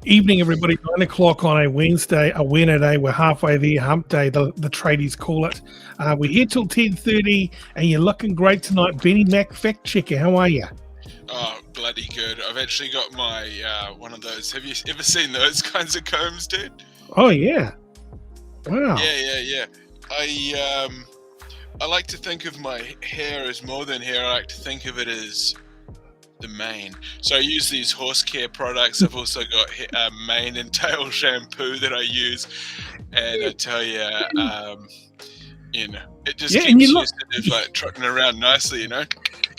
Evening, everybody. 9 o'clock on a Wednesday, a winter day. We're halfway there, hump day, the tradies call it. We're here till 10:30, and you're looking great tonight. Benny Mack, fact checker. How are you? Oh, bloody good. I've actually got my, one of those. Have you ever seen those kinds of combs, dude? Oh, yeah. Wow. Yeah. I like to think of my hair as more than hair. I like to think of it as the mane. So I use these horse care products. I've also got mane and tail shampoo that I use, and I tell you, it just keeps you sort of like trotting around nicely, you know.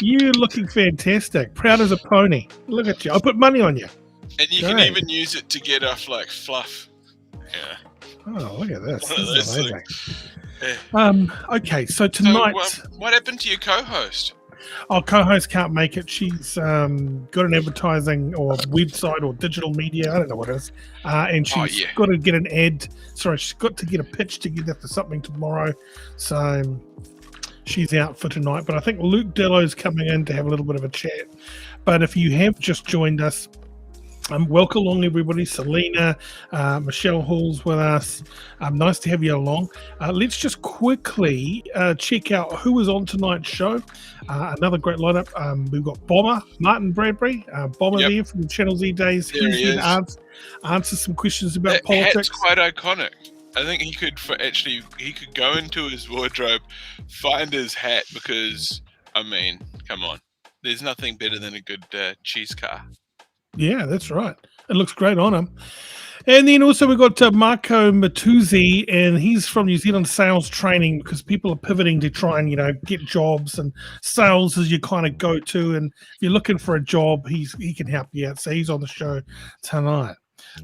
You're looking fantastic, proud as a pony. Look at you. I'll put money on you. And you can even use it to get off like fluff. Yeah. Oh, look at this. This is amazing. Yeah. Okay, so tonight. So, what happened to your co-host? Our co-host can't make it. She's got an advertising or website or digital media. I don't know what it is. And she's got to get an ad. Sorry, she's got to get a pitch together for something tomorrow. So she's out for tonight. But I think Luke Dallow's coming in to have a little bit of a chat. But if you have just joined us, welcome along, everybody. Selena, Michelle Hall's with us. Nice to have you along. Let's just quickly check out who is on tonight's show. Another great lineup. We've got Bomber, Martyn Bradbury. Bomber there from the Channel Z days. There he is. Answer some questions about politics. Hat's quite iconic. I think he could go into his wardrobe, find his hat, because, I mean, come on. There's nothing better than a good cheese car. Yeah, that's right. It looks great on him. And then also we've got Mattiuzzi, and he's from New Zealand Sales Training, because people are pivoting to try and, get jobs, and sales is your kind of go-to. And if you're looking for a job, he can help you out. So he's on the show tonight.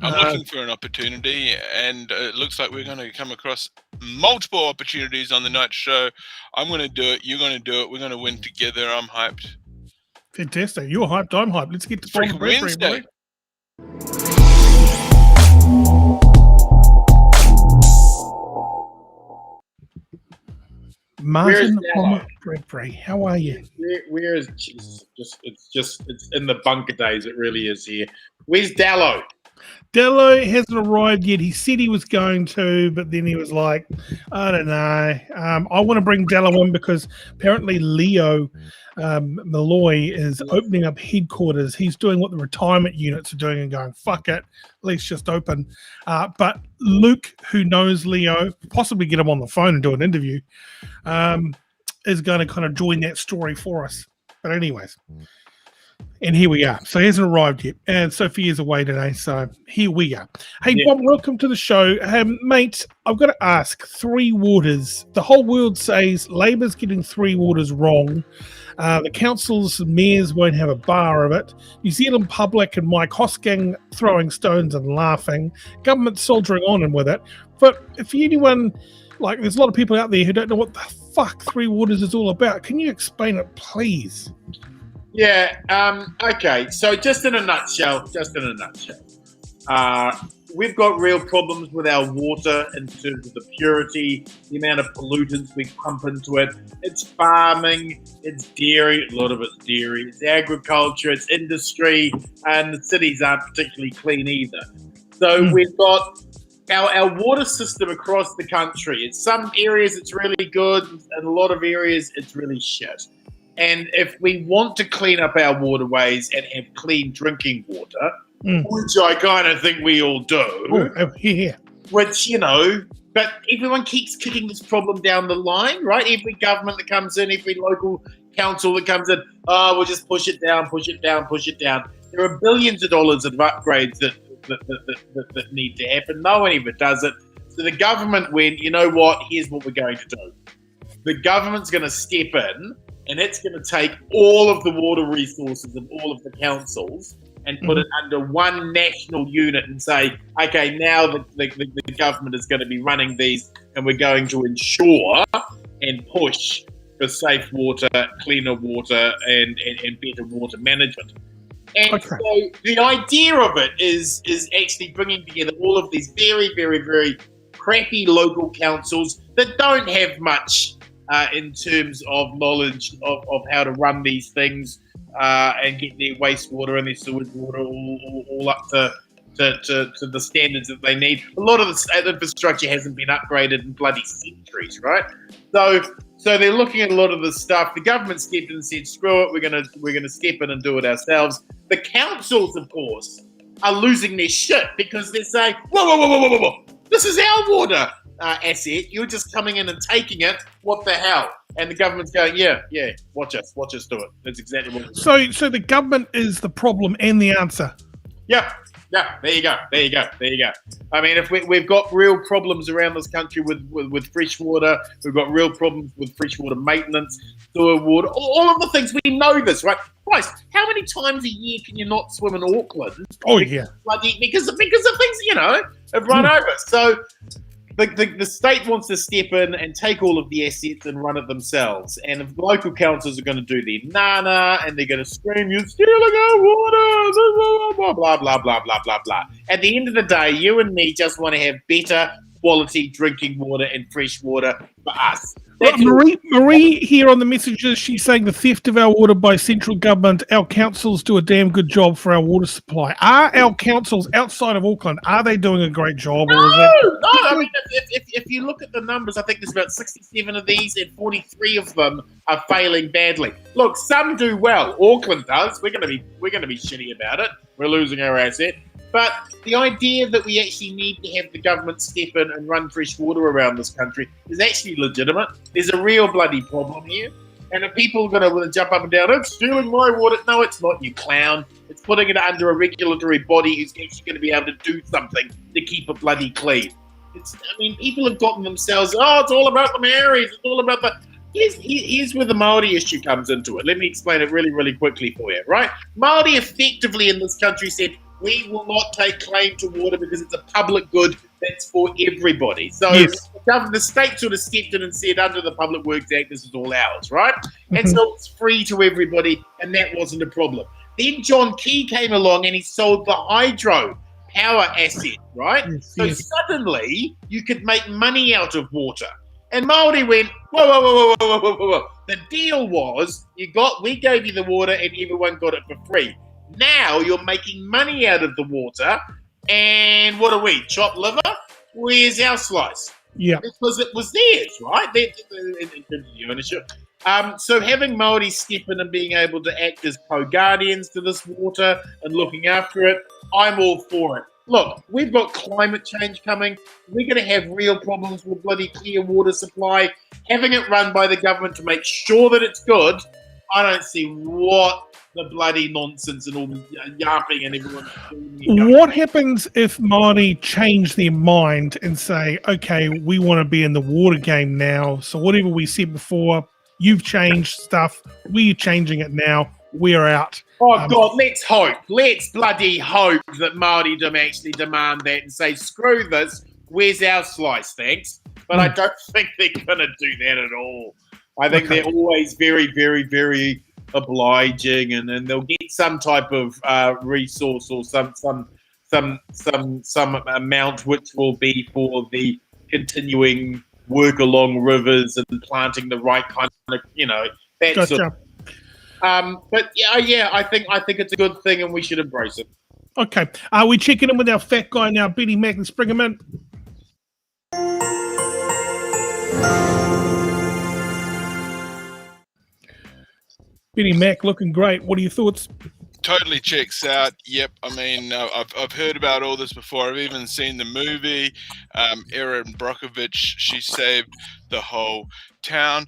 I'm looking for an opportunity, and it looks like we're going to come across multiple opportunities on the night show. I'm going to do it. You're going to do it. We're going to win together. I'm hyped. Fantastic. You're hyped. I'm hyped. Let's get to Freaking Wednesday. Martyn Bomber Bradbury, how are you? Where is Jesus? It's in the bunker days. It really is here. Where's Dallow? Dallow hasn't arrived yet. He said he was going to, but then he was like, I don't know. I want to bring Dallow in because apparently Leo Malloy is opening up headquarters. He's doing what the retirement units are doing and going, fuck it, let's just open. But Luke, who knows Leo, possibly get him on the phone and do an interview, is going to kind of join that story for us. But anyways. And here we are. So he hasn't arrived yet. And Sophia's away today. So here we are. Hey, Bob, welcome to the show. Mate, I've got to ask, Three Waters. The whole world says Labour's getting Three Waters wrong. The councils and mayors won't have a bar of it. New Zealand public and Mike Hosking throwing stones and laughing. Government soldiering on with it. But if anyone, there's a lot of people out there who don't know what the fuck Three Waters is all about. Can you explain it, please? Yeah, okay, so just in a nutshell, we've got real problems with our water in terms of the purity, the amount of pollutants we pump into it. It's farming, it's dairy, a lot of it's dairy, it's agriculture, it's industry, and the cities aren't particularly clean either. So we've got our water system across the country. In some areas it's really good, in a lot of areas it's really shit. And if we want to clean up our waterways and have clean drinking water, which I kind of think we all do, which, but everyone keeps kicking this problem down the line, right? Every government that comes in, every local council that comes in, we'll just push it down. There are billions of dollars of upgrades that need to happen. No one ever does it. So the government went, you know what, here's what we're going to do. The government's going to step in, and it's going to take all of the water resources of all of the councils and put it under one national unit and say, okay, now the government is going to be running these, and we're going to ensure and push for safe water, cleaner water, and better water management. And so the idea of it is actually bringing together all of these very, very, very crappy local councils that don't have much in terms of knowledge of how to run these things and get their wastewater and their sewage water all up to to the standards that they need. A lot of the infrastructure hasn't been upgraded in bloody centuries, right? So they're looking at a lot of this stuff. The government stepped in and said, "Screw it, we're gonna step in and do it ourselves." The councils, of course, are losing their shit because they're saying, "Whoa! This is our water asset. You're just coming in and taking it. What the hell?" And the government's going, "Yeah, watch us do it." That's exactly what. So the government is the problem and the answer. Yeah. There you go. I mean, if we've got real problems around this country with fresh water, we've got real problems with freshwater maintenance, sewer water, all of the things. We know this, right? Christ, how many times a year can you not swim in Auckland? Oh, yeah. Because of things, have run over. So the state wants to step in and take all of the assets and run it themselves. And if the local councils are going to do their nana and they're going to scream, "You're stealing our water," blah, blah, blah, blah, blah, blah, blah. At the end of the day, you and me just want to have better quality drinking water and fresh water for us. Marie here on the messages, she's saying the theft of our water by central government, our councils do a damn good job for our water supply. Are our councils outside of Auckland, are they doing a great job? No. I mean, if you look at the numbers, I think there's about 67 of these and 43 of them are failing badly. Look, some do well. Auckland does. We're gonna be shitty about it. We're losing our asset. But the idea that we actually need to have the government step in and run fresh water around this country is actually legitimate. There's a real bloody problem here. And if people are going to jump up and down, "It's stealing my water." No, it's not, you clown. It's putting it under a regulatory body who's actually going to be able to do something to keep it bloody clean. People have gotten themselves, "Oh, it's all about the Maoris. It's all about the..." Here's where the Māori issue comes into it. Let me explain it really, really quickly for you, right? Māori effectively in this country said, "We will not take claim to water because it's a public good that's for everybody." So yes. The state sort of stepped in and said, under the Public Works Act, this is all ours, right? And so it's free to everybody, and that wasn't a problem. Then John Key came along and he sold the hydro power asset, right? Yes. Suddenly you could make money out of water. And Māori went, whoa. The deal was we gave you the water and everyone got it for free. Now you're making money out of the water, and what are we? Chopped liver? Where's our slice? Yeah, because it was theirs, right? In terms of the ownership. So having Māori step in and being able to act as co-guardians to this water and looking after it, I'm all for it. Look, we've got climate change coming. We're going to have real problems with bloody clear water supply. Having it run by the government to make sure that it's good, I don't see what the bloody nonsense and all the yapping and everyone. What happens if Māori change their mind and say, "Okay, we want to be in the water game now. So whatever we said before, you've changed stuff. We're changing it now. We're out." Oh, God, let's hope. Let's bloody hope that Māori actually demand that and say, "Screw this. Where's our slice? Thanks." But I don't think they're going to do that at all. I think they're always very, very, very obliging, and they'll get some type of resource or some amount which will be for the continuing work along rivers and planting the right kind of, that gotcha. sort of. But yeah, I think it's a good thing and we should embrace it. Okay, are we checking in with our fat guy now, Benny Mack, and bring him in? Benny Mack looking great. What are your thoughts? Totally checks out. Yep. I mean, I've heard about all this before. I've even seen the movie. Erin Brockovich, she saved the whole town.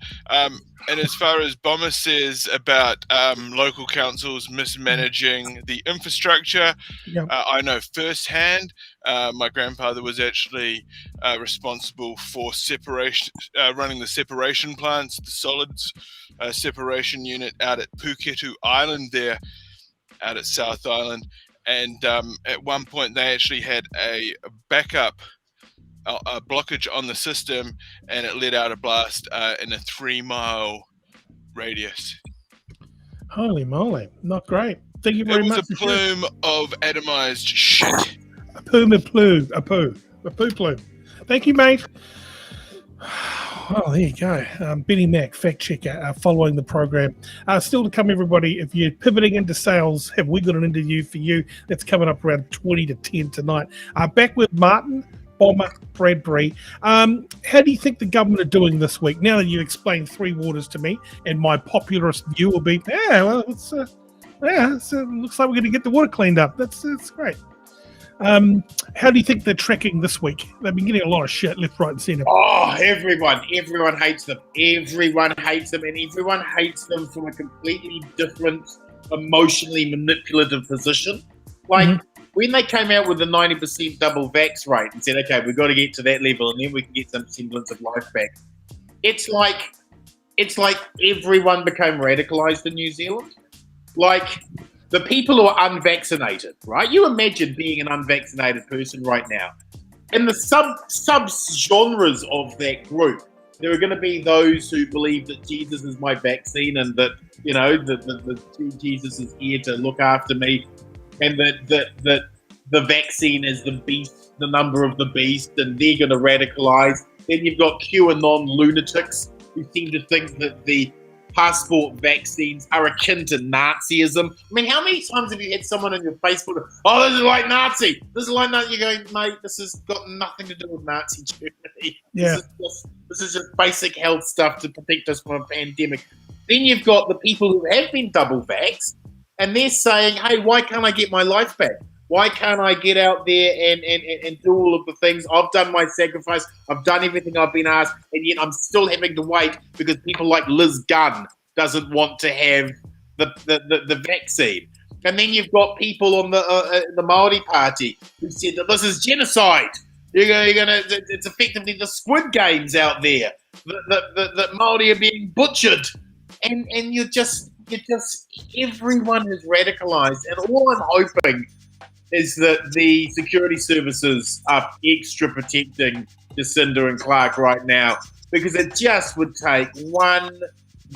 And as far as Bomber says about local councils mismanaging the infrastructure, yep. I know firsthand. My grandfather was actually responsible for running the separation plants, the solids separation unit out at Puketu Island there, out at South Island. And at one point they actually had a backup a blockage on the system, and it let out a blast in a 3-mile radius. Holy moly, not great. Thank you very much. It was a plume of atomized shit. A poo plume. Thank you, mate. Oh, there you go. Benny Mack, fact checker, following the program. Still to come, everybody. If you're pivoting into sales, have we got an interview for you? That's coming up around 20 to 10 tonight. Back with Martyn Bomber Bradbury. How do you think the government are doing this week? Now that you explained three waters to me, and my popularist view will be, looks like we're going to get the water cleaned up. That's great. How do you think they're tracking this week? They've been getting a lot of shit left, right, and centre. Oh, everyone hates them. Everyone hates them, and everyone hates them from a completely different, emotionally manipulative position. Like, when they came out with the 90% double vax rate and said, okay, we've got to get to that level and then we can get some semblance of life back. It's like everyone became radicalized in New Zealand. Like, the people who are unvaccinated, right? You imagine being an unvaccinated person right now. In the sub-genres of that group, there are going to be those who believe that Jesus is my vaccine and that, you know, that Jesus is here to look after me, and that the vaccine is the beast, the number of the beast, and they're going to radicalize. Then you've got QAnon lunatics who seem to think that the passport vaccines are akin to Nazism. I mean, how many times have you had someone on your Facebook, oh, this is like Nazi, this is like Nazi? You're going, mate, this has got nothing to do with Nazi Germany. Yeah. This is just basic health stuff to protect us from a pandemic. Then you've got the people who have been double vaxxed, and they're saying, hey, why can't I get my life back? Why can't I get out there and do all of the things? I've done my sacrifice. I've done everything I've been asked, and yet I'm still having to wait because people like Liz Gunn doesn't want to have the vaccine. And then you've got people on the Māori Party who said that this is genocide. It's effectively the Squid Games out there. That Māori are being butchered, and you're just everyone is radicalized. And all I'm hoping is that the security services are extra protecting Jacinda and Clark right now, because it just would take one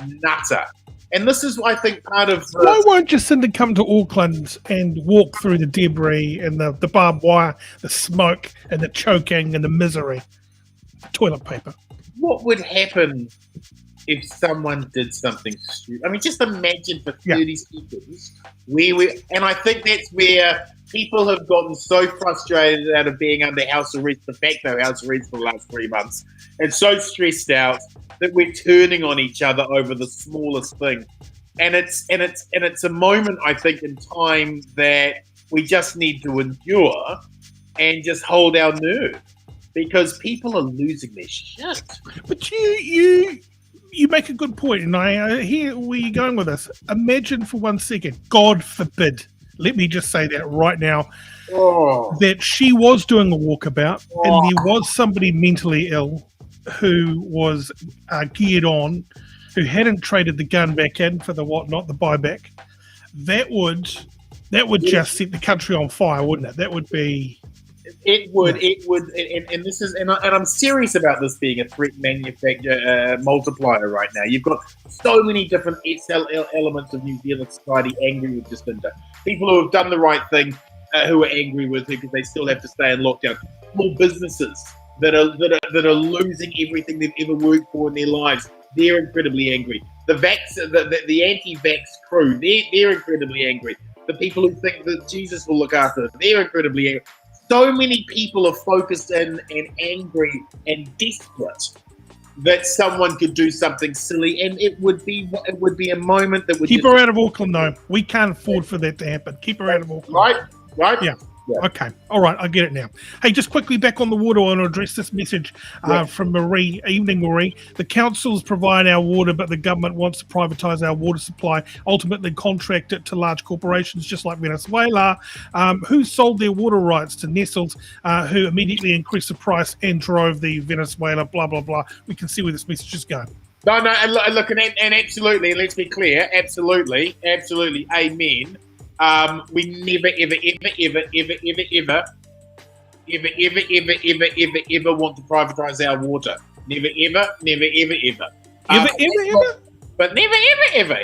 nutter. And this is, I think, part of the... Why won't Jacinda come to Auckland and walk through the debris and the barbed wire, the smoke and the choking and the misery? Toilet paper. What would happen if someone did something stupid? I mean, just imagine for 30 seconds and I think that's where people have gotten so frustrated out of being under house arrest, de facto house arrest for the last 3 months, and so stressed out that we're turning on each other over the smallest thing. And it's a moment, I think, in time that we just need to endure and just hold our nerve, because people are losing their shit. But you make a good point, and I hear where you're going with this. Imagine for 1 second, God forbid, let me just say that right now, that she was doing a walkabout and there was somebody mentally ill who was geared on, who hadn't traded the gun back in for the whatnot, the buyback. That would just set the country on fire, wouldn't it? That would be... It would, and this is, and I'm serious about this being a threat manufacture multiplier right now. You've got so many different elements of New Zealand society angry with Jacinda. People who have done the right thing, who are angry with her because they still have to stay in lockdown. Small businesses that are losing everything they've ever worked for in their lives. They're incredibly angry. The anti-vax crew, they're incredibly angry. The people who think that Jesus will look after them, they're incredibly angry. So many people are focused and angry and desperate that someone could do something silly, and it would be a moment that would keep her out of Auckland. Though we can't afford for that to happen. Keep her out of Auckland. Right. Yeah. Okay. All right. I get it now. Hey, just quickly back on the water, I want to address this message from Marie. Evening, Marie. The councils provide our water, but the government wants to privatise our water supply, ultimately contract it to large corporations, just like Venezuela, who sold their water rights to Nestles, who immediately increased the price and drove the Venezuela, blah, blah, blah. We can see where this message is going. No, and look, and absolutely, let's be clear, absolutely, amen. We never, ever want to privatise our water. Never, ever. But never, ever.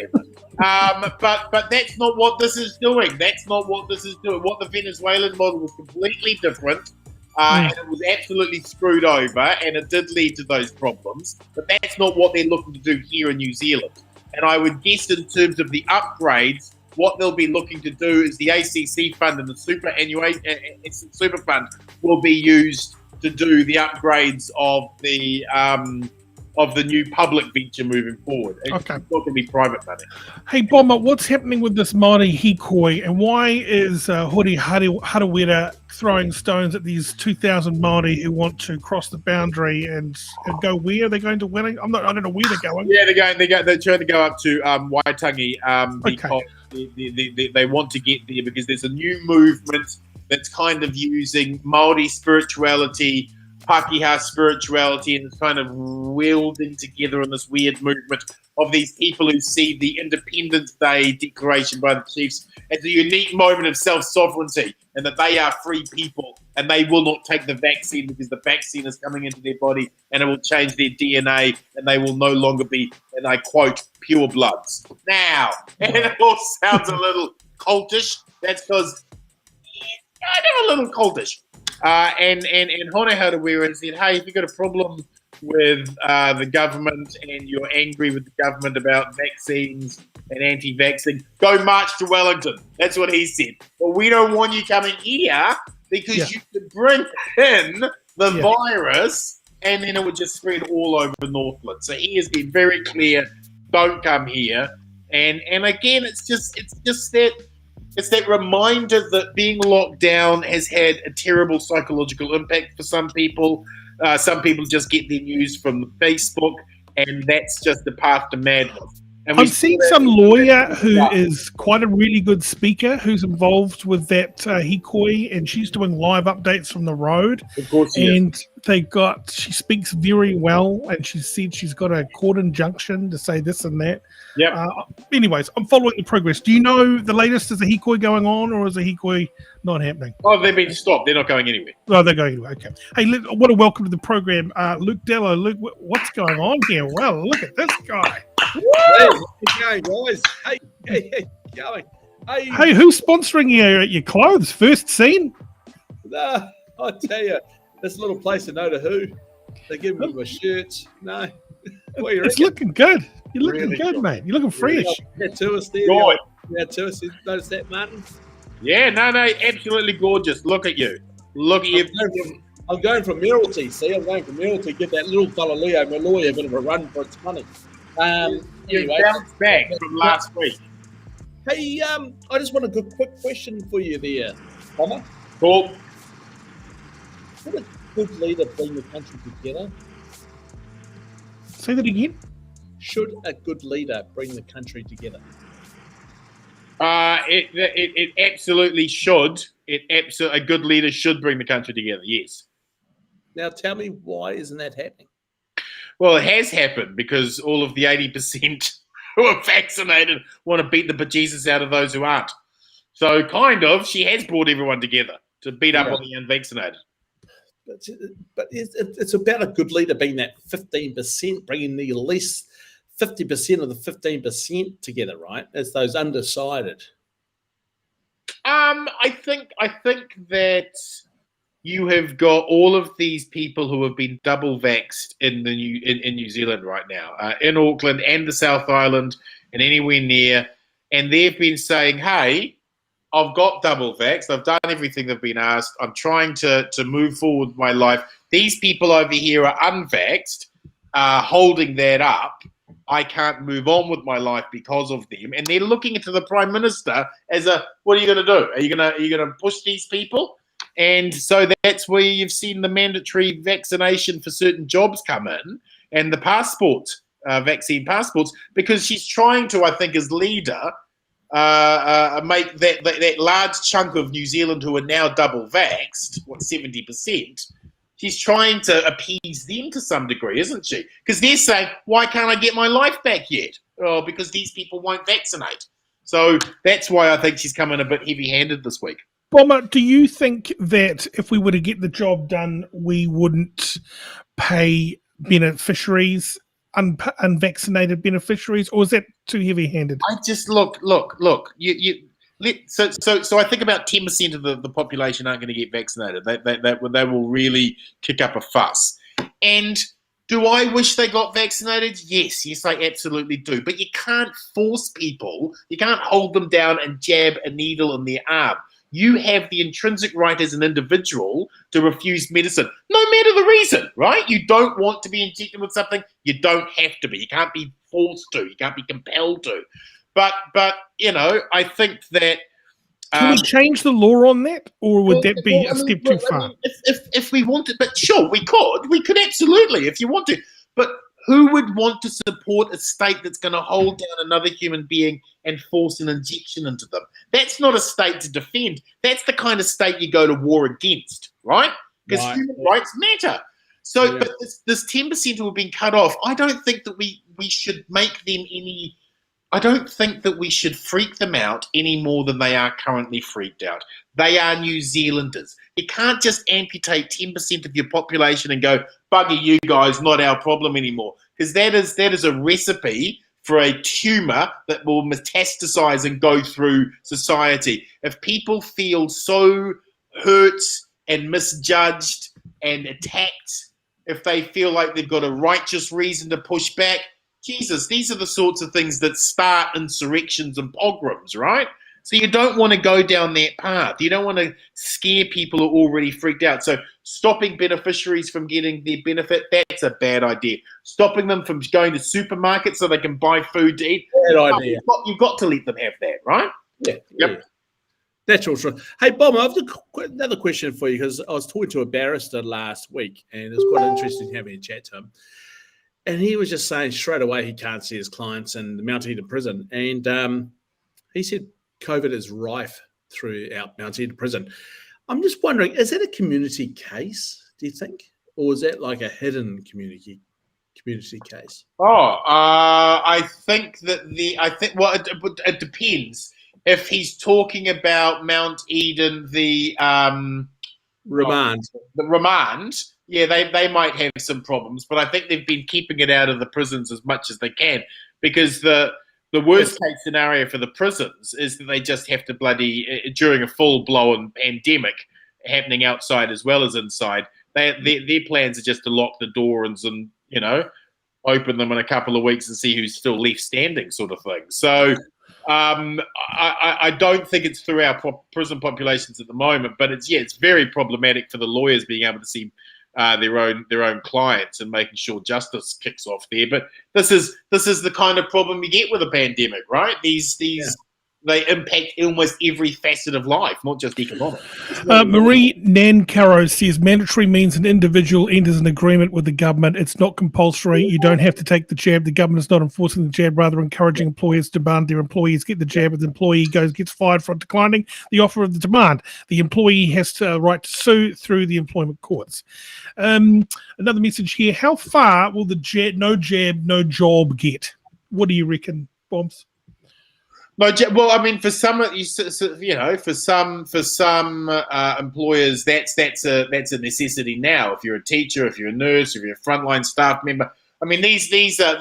But that's not what this is doing. What the Venezuelan model was completely different. And it was absolutely screwed over, and it did lead to those problems. But that's not what they're looking to do here in New Zealand. And I would guess in terms of the upgrades, what they'll be looking to do is the ACC fund and the super fund will be used to do the upgrades of the new public venture moving forward. It's not going to be private money. Hey, Bomber, what's happening with this Māori hikoi, and why is Hori Harawira throwing stones at these 2,000 Māori who want to cross the boundary and go where? Are they going to Wellington? I don't know where they're going. Yeah, they're trying to go up to Waitangi because they want to get there because there's a new movement that's kind of using Māori spirituality, Pākehā spirituality, and it's kind of welding together in this weird movement of these people who see the Independence Day declaration by the chiefs as a unique moment of self-sovereignty and that they are free people and they will not take the vaccine because the vaccine is coming into their body and it will change their DNA and they will no longer be, and I quote, pure bloods. Now, and it all sounds a little cultish. That's because I'm a little cultish. And Hone Harawira said, hey, if you've got a problem with the government and you're angry with the government about vaccines and anti-vaccine, go march to Wellington. That's what he said. But we don't want you coming here because you could bring in the virus and then it would just spread all over Northland. So he has been very clear, don't come here. And again, it's just that... It's that reminder that being locked down has had a terrible psychological impact for some people. Some people just get their news from Facebook, and that's just the path to madness. And I've seen some lawyer who is quite a really good speaker who's involved with that hikoi, and she's doing live updates from the road. Of course, she speaks very well, and she said she's got a court injunction to say this and that. Yeah. Anyways, I'm following the progress. Do you know the latest? Is a hikoi going on, or is a hikoi not happening? Oh, they've been stopped. They're not going anywhere. Oh, they're going anywhere. Okay. Hey, I want to welcome to the program, Luke Dallow. Luke, what's going on here? Well, look at this guy. Hey, how's it going, guys? Hey, going. Hey, who's sponsoring your clothes? First Scene? Nah, I tell you, this little place in Who. They give me my shirts. No. It's looking good. You're looking good, mate. You're looking fresh. Yeah, tourist there. Yeah, tourist. Notice that, Martyn? Yeah, no, absolutely gorgeous. Look at you. Look at you. I'm going from Mayoralty, see? I'm going from Mayoralty to give that little fella Leo Malloy a bit of a run for its money. Anyway, bounced back from last week. Hey, I just want a quick question for you there, Bomber. Cool. Should a good leader bring the country together? Say that again. Should a good leader bring the country together? It absolutely should. A good leader should bring the country together. Yes. Now, tell me, why isn't that happening? Well, it has happened because all of the 80% who are vaccinated want to beat the bejesus out of those who aren't. So, kind of, she has brought everyone together to beat up on the unvaccinated. But it's about a good leader being that 15%, bringing the at least 50% of the 15% together, right? As those undecided. I think that you have got all of these people who have been double vaxxed in New Zealand right now, in Auckland and the South Island and anywhere near, and they've been saying, "Hey, I've got double vaxxed. I've done everything they've been asked. I'm trying to move forward with my life. These people over here are unvaxxed, holding that up. I can't move on with my life because of them." And they're looking into the Prime Minister as what are you going to do? Are you going to push these people? And so that's where you've seen the mandatory vaccination for certain jobs come in and the passports, vaccine passports, because she's trying to, I think, as leader, make that large chunk of New Zealand who are now double vaxxed, 70%, she's trying to appease them to some degree, isn't she? Because they're saying, why can't I get my life back yet? Oh, because these people won't vaccinate. So that's why I think she's coming a bit heavy-handed this week. Bomber, do you think that if we were to get the job done, we wouldn't pay beneficiaries, unvaccinated beneficiaries, or is that too heavy-handed? I just look. So I think about 10% of the population aren't going to get vaccinated. They will really kick up a fuss. And do I wish they got vaccinated? Yes, I absolutely do. But you can't force people. You can't hold them down and jab a needle in their arm. You have the intrinsic right as an individual to refuse medicine, no matter the reason, right? You don't want to be injected with something, you don't have to be. You can't be forced to. You can't be compelled to. But I think that... Can we change the law on that, or would that be a step too far? If we wanted, but sure, we could absolutely, if you want to. But who would want to support a state that's going to hold down another human being and force an injection into them? That's not a state to defend. That's the kind of state you go to war against, right? Because human rights matter. So, but this 10% who have been cut off, I don't think that we should make them any... I don't think that we should freak them out any more than they are currently freaked out. They are New Zealanders. You can't just amputate 10% of your population and go, bugger you guys, not our problem anymore. Because that is a recipe for a tumour that will metastasize and go through society. If people feel so hurt and misjudged and attacked, if they feel like they've got a righteous reason to push back, Jesus, these are the sorts of things that start insurrections and pogroms, right? So you don't want to go down that path. You don't want to scare people who are already freaked out. So stopping beneficiaries from getting their benefit, that's a bad idea. Stopping them from going to supermarkets so they can buy food to eat, bad idea. You've got to let them have that, right? Yeah. That's also. Hey, Bomber, I've got another question for you, because I was talking to a barrister last week, and it was quite interesting having a chat to him. And he was just saying straight away he can't see his clients in the Mount Eden prison. And he said COVID is rife throughout Mount Eden prison. I'm just wondering, is that a community case, do you think? Or is that like a hidden community case? I think it depends. If he's talking about Mount Eden, the remand. The remand, yeah, they might have some problems, but I think they've been keeping it out of the prisons as much as they can, because the worst case scenario for the prisons is that they just have to during a full-blown pandemic happening outside as well as inside, their plans are just to lock the doors and, open them in a couple of weeks and see who's still left standing, sort of thing. So I don't think it's through our prison populations at the moment, but it's very problematic for the lawyers being able to see their own clients and making sure justice kicks off there. But this is the kind of problem you get with a pandemic, right? They impact almost every facet of life, not just economic. Marie Nancaro says mandatory means an individual enters an agreement with the government. It's not compulsory. You don't have to take the jab. The government is not enforcing the jab, rather encouraging employers to demand their employees get the jab. If the employee gets fired for declining the offer of the demand, the employee has the right to sue through the employment courts. Another message here. How far will the no jab, no job get? What do you reckon, Bombs? No, well, I mean, for some, for some employers, that's a necessity now. If you're a teacher, if you're a nurse, if you're a frontline staff member, I mean, these are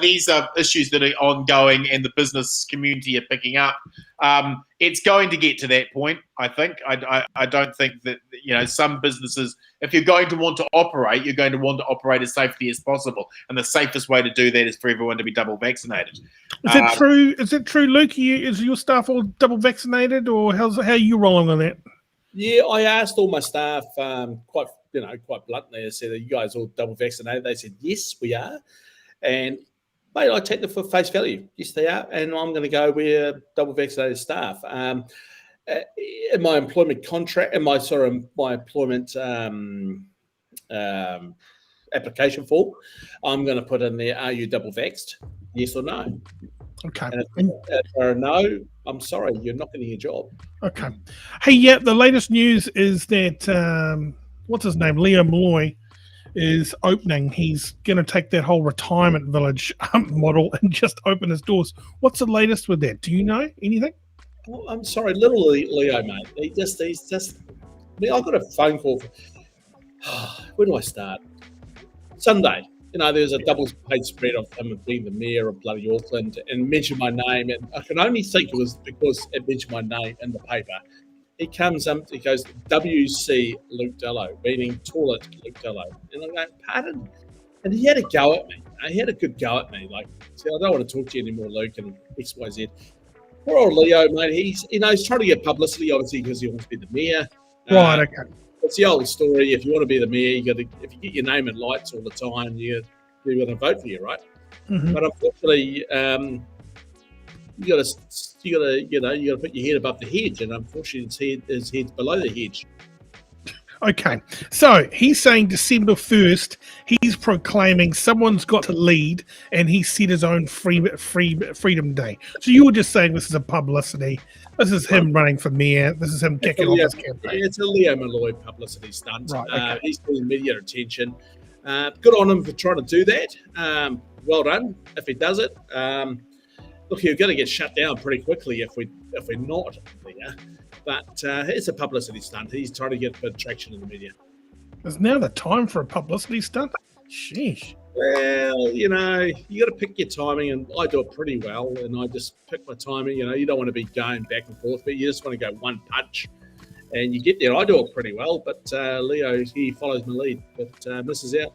issues that are ongoing, and the business community are picking up. It's going to get to that point, I think. I don't think that some businesses, if you're going to want to operate, you're going to want to operate as safely as possible, and the safest way to do that is for everyone to be double vaccinated. Is it true? Is it true, Luke? Is your staff all double vaccinated, or how are you rolling on that? Yeah, I asked all my staff quite bluntly. I said, "Are you guys all double vaccinated?" They said, "Yes, we are." And mate, I take them for face value. Yes, they are, and I'm going to go. We're double vaccinated staff. In my employment contract, my employment application form, I'm going to put in there: are you double vaxxed? Yes or no? Okay. And if no, I'm sorry, you're not getting a job. Okay. Hey, yeah, the latest news is that what's his name, Leo Malloy, is opening. He's going to take that whole retirement village model and just open his doors. What's the latest with that? Do you know anything? Well, I'm sorry, little Leo, mate. He's just. I mean, I got a phone call. Where do I start? Sunday. there's a double page spread of him being the mayor of bloody Auckland and mentioned my name. And I can only think it was because it mentioned my name in the paper. He comes up, he goes, WC Luke Dallow, meaning toilet Luke Dallow. And I'm going, pardon? And he had a go at me. He had a good go at me. Like, said, I don't want to talk to you anymore, Luke, and X, Y, Z. Poor old Leo, mate. He's trying to get publicity, obviously, because he wants to be the mayor. Right, okay. It's the old story. If you want to be the mayor, if you get your name in lights all the time, you're going to vote for you, right? Mm-hmm. But unfortunately, you got to put your head above the hedge, and unfortunately, his head's below the hedge. Okay, so he's saying December 1st, he's proclaiming someone's got to lead, and he set his own Freedom Day. So you were just saying this is a publicity. This is him running for mayor. This is him kicking off his campaign. It's a Leo Malloy publicity stunt. Right, okay. He's getting media attention. Good on him for trying to do that. Well done if he does it. Look, you're going to get shut down pretty quickly if we're not there. But it's a publicity stunt. He's trying to get a bit of traction in the media. Is now the time for a publicity stunt? Sheesh. Well, you got to pick your timing, and I do it pretty well, and I just pick my timing. You don't want to be going back and forth, but you just want to go one punch, and you get there. I do it pretty well, but Leo, he follows my lead, but misses out.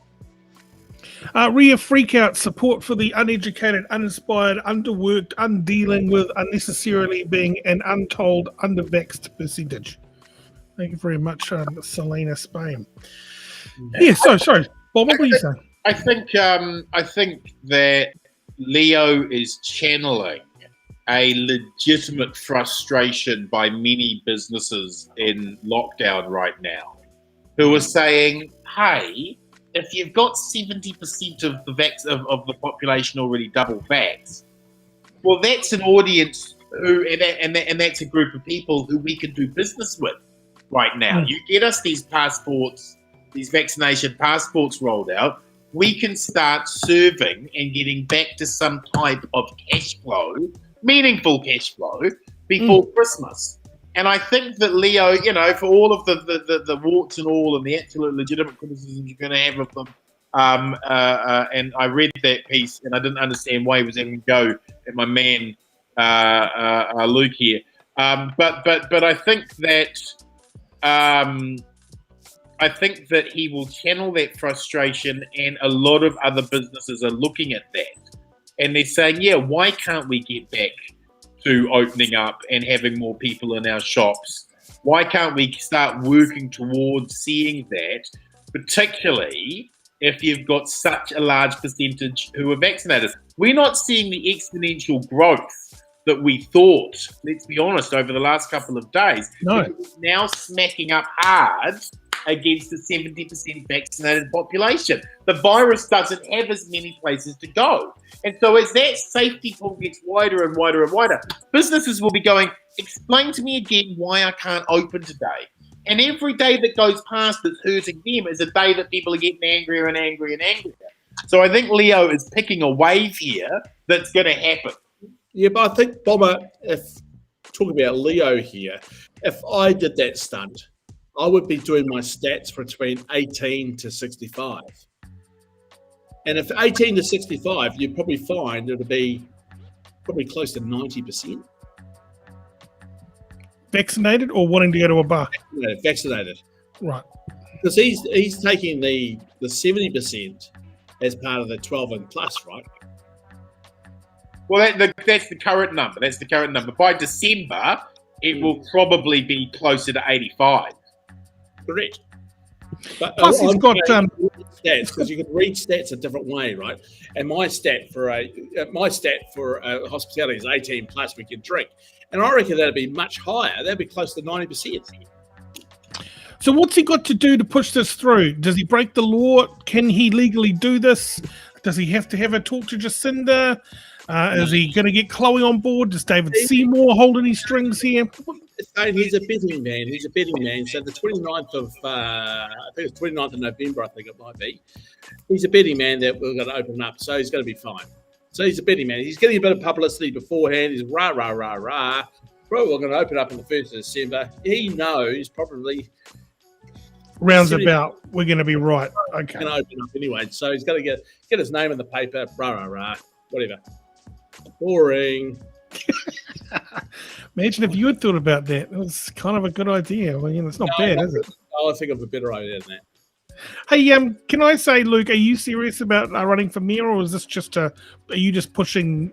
Rhea Freakout, support for the uneducated, uninspired, underworked, undealing with, unnecessarily being an untold, undervaxxed percentage. Thank you very much, Selena Spain. Yeah, sorry. Bob, what were you saying? I think that Leo is channeling a legitimate frustration by many businesses in lockdown right now, who are saying, "Hey, if you've got 70% of the population already double vaxxed, well, that's an audience and that's a group of people who we can do business with right now. You get us these passports, these vaccination passports rolled out, we can start serving and getting back to some type of cash flow, meaningful cash flow, before Christmas." And I think that Leo, for all of the warts and all and the absolute legitimate criticisms you're going to have of them, and I read that piece and I didn't understand why he was having a go at my man Luke here. But I think that he will channel that frustration, and a lot of other businesses are looking at that, and they're saying, "Yeah, why can't we get back to opening up and having more people in our shops? Why can't we start working towards seeing that, particularly if you've got such a large percentage who are vaccinated?" We're not seeing the exponential growth that we thought, let's be honest, over the last couple of days. No. It's now smacking up hard against the 70% vaccinated population. The virus doesn't have as many places to go. And so as that safety pool gets wider and wider and wider, businesses will be going, "Explain to me again why I can't open today." And every day that goes past that's hurting them is a day that people are getting angrier and angrier and angrier. So I think Leo is picking a wave here that's going to happen. Yeah, but I think, Bomber, if talking about Leo here, if I did that stunt, I would be doing my stats between 18 to 65. And if 18 to 65, you'd probably find it'll be probably close to 90%. Vaccinated or wanting to go to a bar? Vaccinated. Right. Because he's taking the 70% as part of the 12 and plus, right? Well, that's the current number. That's the current number. By December, it will probably be closer to 85. Correct. But Plus, he's got stats, because you can read stats a different way, right? And my stat for hospitality is 18 plus we can drink, and I reckon that'd be much higher. That'd be close to 90%. So what's he got to do to push this through? Does he break the law? Can he legally do this? Does he have to have a talk to Jacinda? Is he going to get Chloe on board? Does David Seymour hold any strings here? He's a betting man. He's a betting man. So the 29th of, I think it's 29th of November, I think it might be. He's a betting man that we're going to open up. So he's going to be fine. So he's a betting man. He's getting a bit of publicity beforehand. He's rah, rah, rah, rah. Bro, we're going to open up on the 1st of December. He knows probably roundabout, we're going to be right. Okay. Going to open up anyway. So he's got to get his name in the paper. Rah, whatever. Boring. Imagine if you had thought about that. It was kind of a good idea. Well, it's not bad, is it? I think of a better idea than that. Hey, can I say, Luke, are you serious about running for mayor, or is this just are you just pushing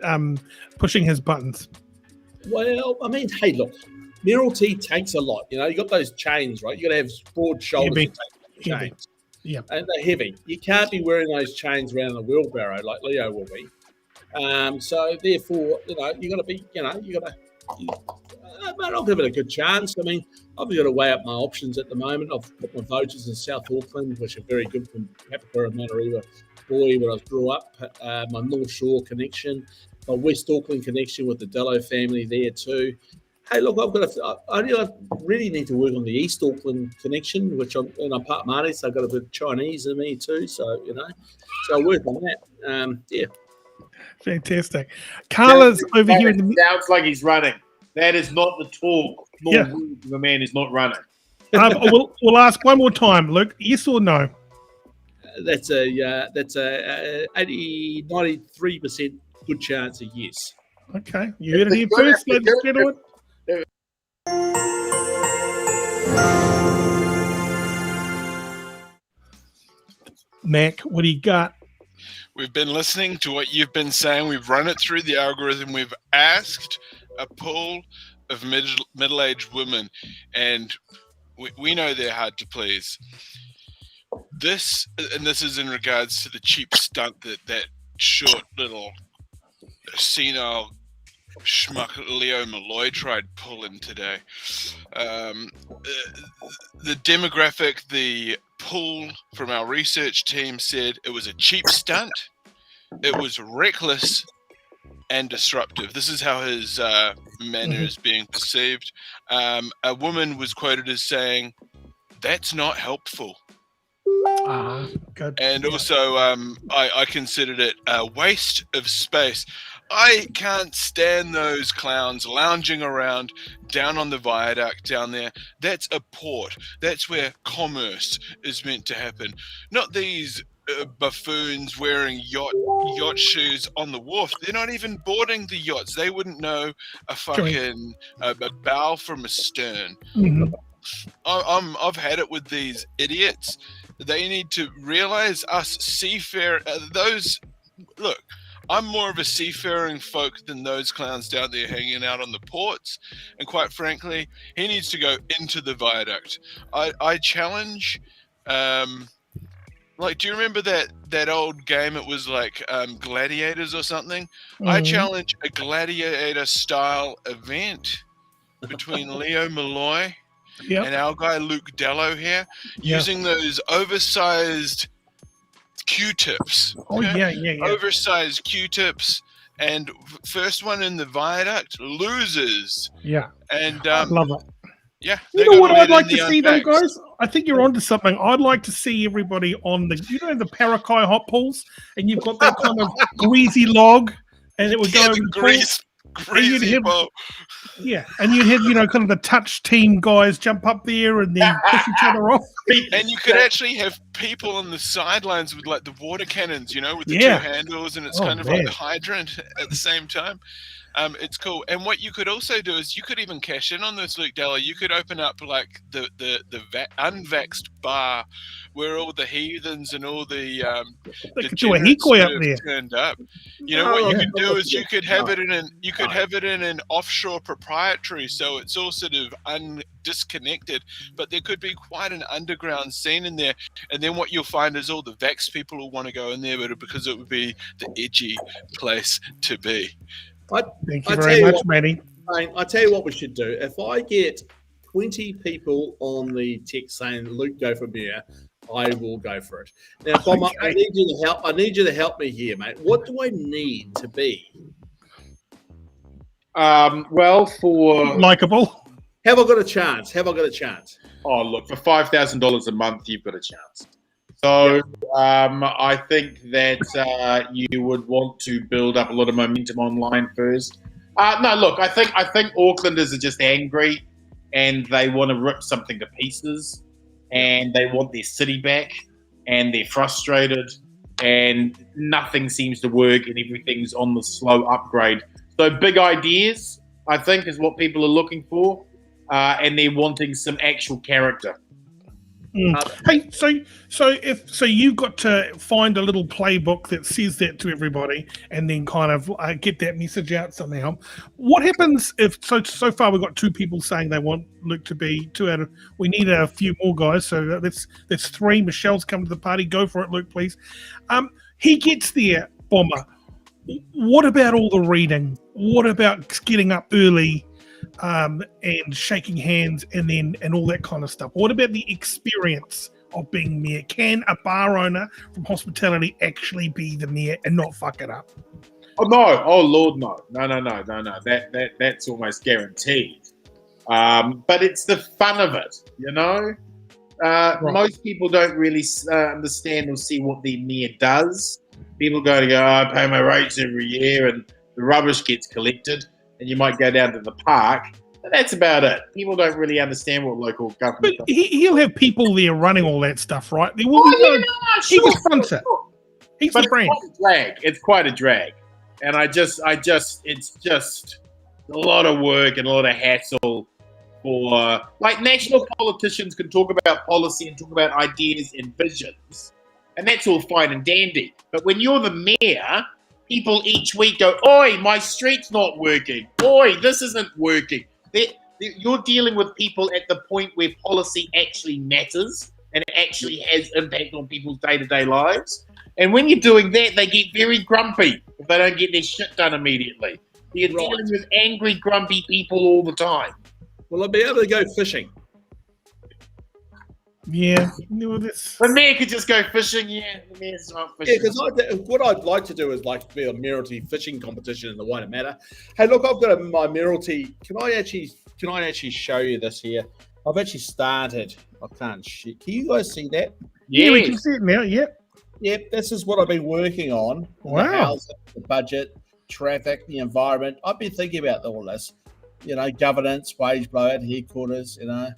his buttons? Well, I mean, hey, look, mayoralty takes a lot. You got those chains, right? You got to have broad shoulders to take the chains. Yeah, and they're heavy. You can't be wearing those chains around the wheelbarrow like Leo will be. So therefore, you got to be, I'll give it a good chance. I mean, I've got to weigh up my options at the moment. I've got my voters in South Auckland, which are very good from Kapapura, Matarima, boy, where I grew up. My North Shore connection, my West Auckland connection with the Dallow family there too. Hey, look, I really need to work on the East Auckland connection, which I'm part Māori, so I've got a bit of Chinese in me too. So so I work on that. Yeah. Fantastic. Carla's over here. Sounds like he's running. That is not the talk. The man is not running. We'll ask one more time, Luke. Yes or no? That's a 93% good chance of yes. Okay, you heard it here first. Let's get on. Mack, what do you got? We've been listening to what you've been saying. We've run it through the algorithm. We've asked a pool of middle-aged women, and we know they're hard to please. This is in regards to the cheap stunt that short little senile schmuck Leo Malloy tried pulling today. The demographic, the pool from our research team said it was a cheap stunt, it was reckless and disruptive. This is how his manner is being perceived. A woman was quoted as saying, "That's not helpful." Good. And also, I considered it a waste of space. I can't stand those clowns lounging around down on the viaduct down there. That's a port. That's where commerce is meant to happen. Not these buffoons wearing yacht shoes on the wharf. They're not even boarding the yachts. They wouldn't know a fucking a bow from a stern. Mm-hmm. I've had it with these idiots. They need to realize us seafarer. Look, I'm more of a seafaring folk than those clowns down there hanging out on the ports. And quite frankly, he needs to go into the viaduct. I challenge, do you remember that old game? It was like Gladiators or something. Mm-hmm. I challenge a gladiator-style event between Leo Malloy and our guy Luke Dallow here, using those oversized Q-tips. Oversized Q-tips, and first one in the viaduct loses. Yeah. And I love it. Yeah. You know what I'd like to see though, guys? I think you're onto something. I'd like to see everybody on the Parakai hot pools, and you've got that kind of greasy log, and it would go over the greasy ball. Yeah, and you'd have, kind of the touch team guys jump up there and then push each other off. And you could actually have people on the sidelines with like the water cannons, with the two handles, and it's kind of like the hydrant at the same time. It's cool. And what you could also do is you could even cash in on this, Luke Dallow. You could open up like the unvaxxed bar where all the heathens and all the do a hikoi up there turned up. What you could do is you could have it in an offshore proprietary, so it's all sort of disconnected, but there could be quite an underground scene in there. And then what you'll find is all the vax people will want to go in there, but because it would be the edgy place to be. Thank you very much, Manny. I tell you what we should do. If I get 20 people on the text saying, "Luke, go for beer," I will go for it. Now, Bomber, I need you to help. I need you to help me here, mate. What do I need to be? For likable. Have I got a chance? Oh, look, for $5,000 a month, you've got a chance. So I think that you would want to build up a lot of momentum online first. No, look, I think Aucklanders are just angry and they want to rip something to pieces. and they want their city back, and they're frustrated, and nothing seems to work, and everything's on the slow upgrade. So big ideas, I think, is what people are looking for, and they're wanting some actual character. Hey, so you've got to find a little playbook that says that to everybody, and then kind of get that message out somehow. What happens if so far we've got 2 people saying they want Luke to be 2 out of? We need a few more guys, so that's 3. Michelle's come to the party. Go for it, Luke, please. He gets there, Bomber. What about all the reading? What about getting up early? And shaking hands and all that kind of stuff. What about the experience of being mayor? Can a bar owner from hospitality actually be the mayor and not fuck it up? Oh no! Oh Lord, no! No! That's almost guaranteed. But it's the fun of it, you know. Right. Most people don't really understand or see what the mayor does. People go, I pay my rates every year, and the rubbish gets collected. And you might go down to the park, but that's about it. People don't really understand what local government does. He'll have people there running all that stuff, right? He's a sponsor. He's the brand. It's quite a drag. And it's just a lot of work and a lot of hassle for, like, national politicians can talk about policy and talk about ideas and visions. And that's all fine and dandy. But when you're the mayor, people each week go, oi, my street's not working. Oi, this isn't working. You're dealing with people at the point where policy actually matters and it actually has impact on people's day-to-day lives. And when you're doing that, they get very grumpy if they don't get their shit done immediately. You're dealing with angry, grumpy people all the time. Will I be able to go fishing? Yeah. The mayor could just go fishing, the mayor's not fishing. Yeah, because what I'd like to do is like be a mayoralty fishing competition in the wider matter. Hey, look, I've got my mayoralty. Can I actually show you this here? I've actually started. I can't shit. Can you guys see that? Yeah, we can see it now. Yep. Yep, this is what I've been working on. Wow. The housing, the budget, traffic, the environment. I've been thinking about all this. You know, governance, wage blowout, headquarters, you know.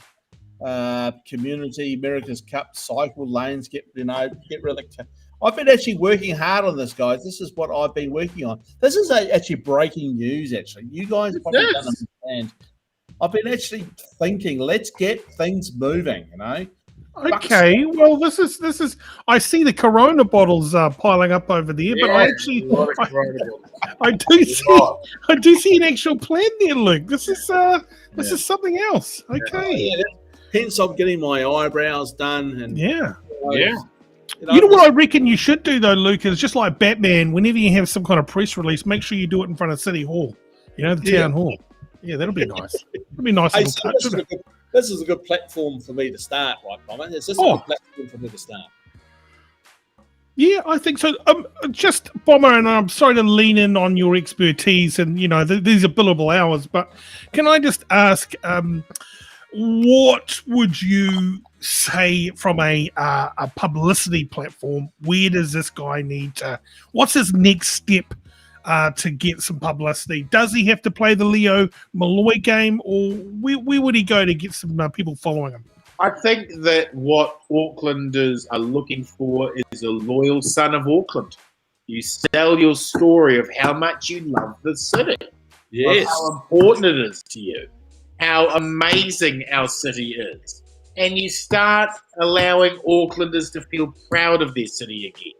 Community, America's Cup, cycle lanes, get rid of the. I've been actually working hard on this, guys. This is what I've been working on. This is actually breaking news. Actually, you guys probably don't understand. I've been actually thinking, let's get things moving. You know. Okay, well, this is. I see the Corona bottles piling up over there, but I actually, I do see an actual plan there, Luke. This is something else. Okay. Hence, I'm getting my eyebrows done, and You know what I reckon you should do though, Luke, is just like Batman. Whenever you have some kind of press release, make sure you do it in front of City Hall. You know, the town hall. Yeah, that'll be nice. It'll be nice. Hey, so this is a good platform for me to start, right, Bomber? Is this a good platform for me to start? Yeah, I think so. Just Bomber, and I'm sorry to lean in on your expertise, and you know these are billable hours, but can I just ask? What would you say from a publicity platform? Where does this guy need to? What's his next step to get some publicity? Does he have to play the Leo Malloy game, or where would he go to get some people following him? I think that what Aucklanders are looking for is a loyal son of Auckland. You sell your story of how much you love the city, of how important it is to you, how amazing our city is. And you start allowing Aucklanders to feel proud of their city again.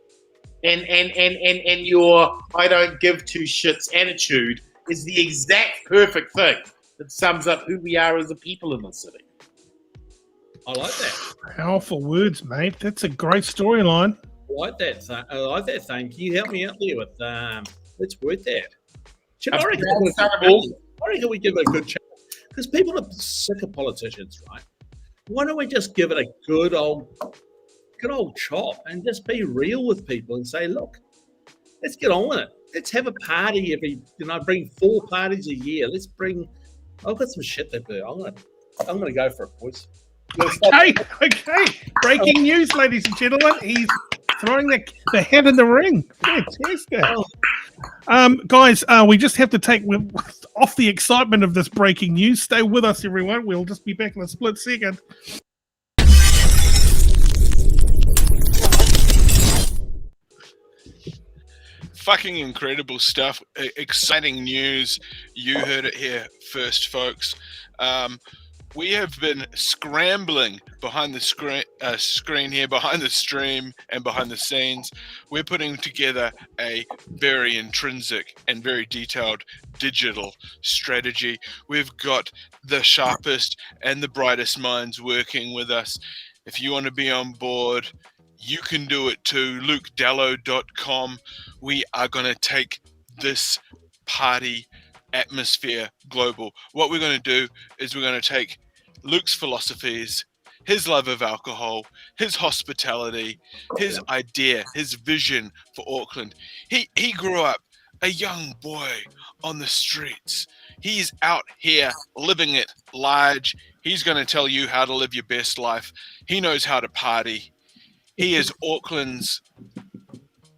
And your I don't give two shits attitude is the exact perfect thing that sums up who we are as a people in the city. I like that. Powerful words, mate. That's a great storyline. I like that, Thane. Can you help me out there with let's word that. I reckon we give it a good chance. Because people are sick of politicians, right? Why don't we just give it a good old chop and just be real with people and say, look, let's get on with it. Let's have a party bring 4 parties a year. I've got some shit to do. I'm gonna go for it, boys. Okay. Breaking news, ladies and gentlemen. He's throwing the head in the ring. Fantastic. Guys, we just have to take off the excitement of this breaking news. Stay with us, everyone. We'll just be back in a split second. fucking incredible stuff. Exciting news. You heard it here first, folks. We have been scrambling behind the screen here, behind the stream and behind the scenes. We're putting together a very intrinsic and very detailed digital strategy. We've got the sharpest and the brightest minds working with us. If you want to be on board, you can do it too. LukeDallow.com. We are going to take this party atmosphere global. What we're going to do is we're going to take Luke's philosophies, his love of alcohol, his hospitality, his idea, his vision for Auckland. He grew up a young boy on the streets. He's out here living it large. He's going to tell you how to live your best life. He knows how to party. He is Auckland's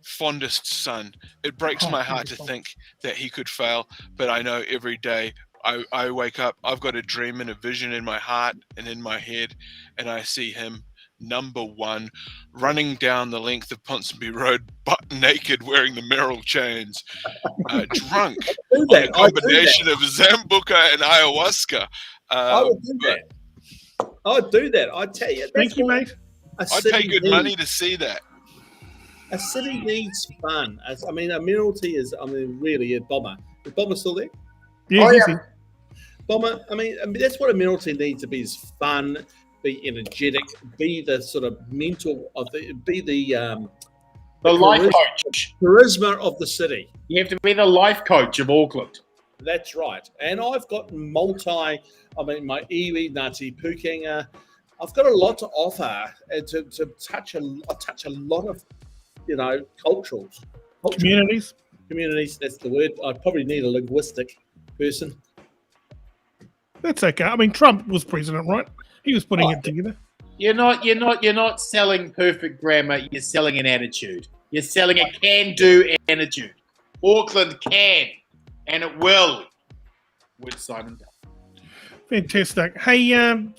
fondest son. It breaks my heart to think that he could fail, but I know every day I wake up, I've got a dream and a vision in my heart and in my head, and I see him number one, running down the length of Ponsonby Road, butt naked, wearing the Merrill chains, drunk, on a combination of Zambuca and ayahuasca. I would do that. I'd do that. I tell you. Thank you, mate. I'd pay good money to see that. A city needs fun. A Admiralty is, really a Bomber. Is Bomber still there? Yeah, yeah. Bomber, that's what Admiralty needs to be, is fun, be energetic, be the sort of mental of the life coach. Charisma of the city. You have to be the life coach of Auckland. That's right. And I've got my iwi, Ngāti Pūkenga. I've got a lot to offer and to touch a lot of, cultural Communities. Communities, that's the word. I probably need a linguistic person. That's okay. Trump was president, right? He was putting it together. You're not selling perfect grammar. You're selling an attitude. You're selling a can-do attitude. Auckland can, and it will. With Simon Dallow. Fantastic. Hey,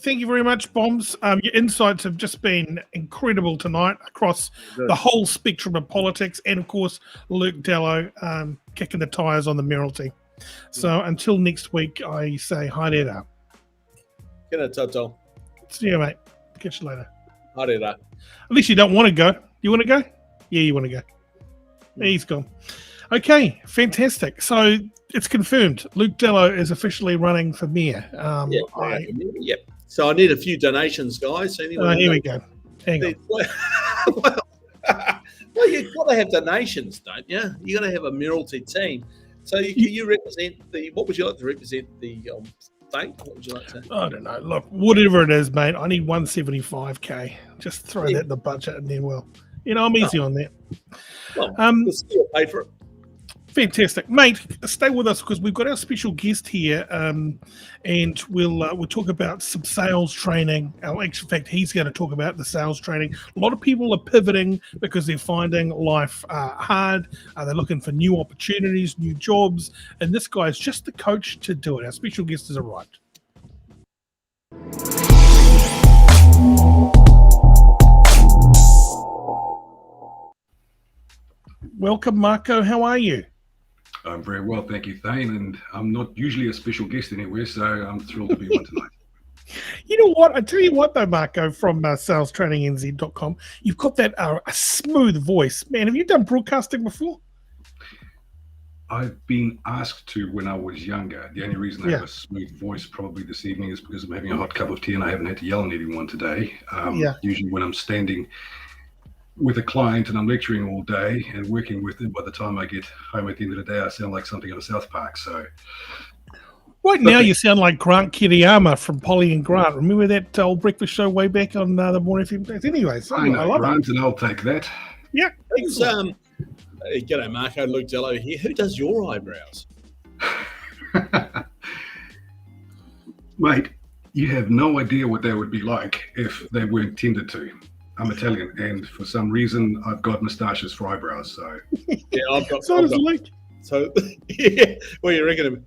thank you very much, Bombs. Your insights have just been incredible tonight across the whole spectrum of politics, and of course, Luke Dallow kicking the tyres on the Mayoralty. So until next week, I say hi there. Get it, Toto. See you, mate. Catch you later. Hi there. At least you don't want to go. You want to go? Yeah, you want to go. He's gone. Okay, fantastic. So it's confirmed. Luke Dallow is officially running for mayor. Yep. So I need a few donations, guys. So here we go. Hang on. Well, you've got to have donations, don't you? You've got to have a Mayoralty team. So you represent what would you like to represent the Thane? What would you like to? I don't know. Look, whatever it is, mate, I need 175k. Just throw that in the budget and then I'm easy on that. Well, we'll still pay for it. Fantastic, mate. Stay with us because we've got our special guest here, and we'll talk about some sales training. In fact, he's going to talk about the sales training. A lot of people are pivoting because they're finding life hard. They're looking for new opportunities, new jobs, and this guy is just the coach to do it. Our special guest has arrived. Welcome, Marco. How are you? I'm very well, thank you, Thane, and I'm not usually a special guest anywhere, so I'm thrilled to be one tonight. You know what? I tell you what, though, Marco, from salestrainingNZ.com, you've got that a smooth voice. Man, have you done broadcasting before? I've been asked to when I was younger. The only reason I have a smooth voice probably this evening is because I'm having a hot cup of tea and I haven't had to yell at anyone today. Usually when I'm standing with a client and I'm lecturing all day and working with them, by the time I get home at the end of the day, I sound like something out of South Park. So right now you sound like Grant Kiriyama from Polly and Grant. Remember that old breakfast show way back on the Morning FM days? Anyway, I know Grant, and I'll take that. Yeah. G'day, Marco. Luke Dallow here. Who does your eyebrows? Mate, you have no idea what they would be like if they weren't tended to. I'm Italian, and for some reason, I've got moustaches for eyebrows. So I've got. So does Luke. So yeah, what do you reckon?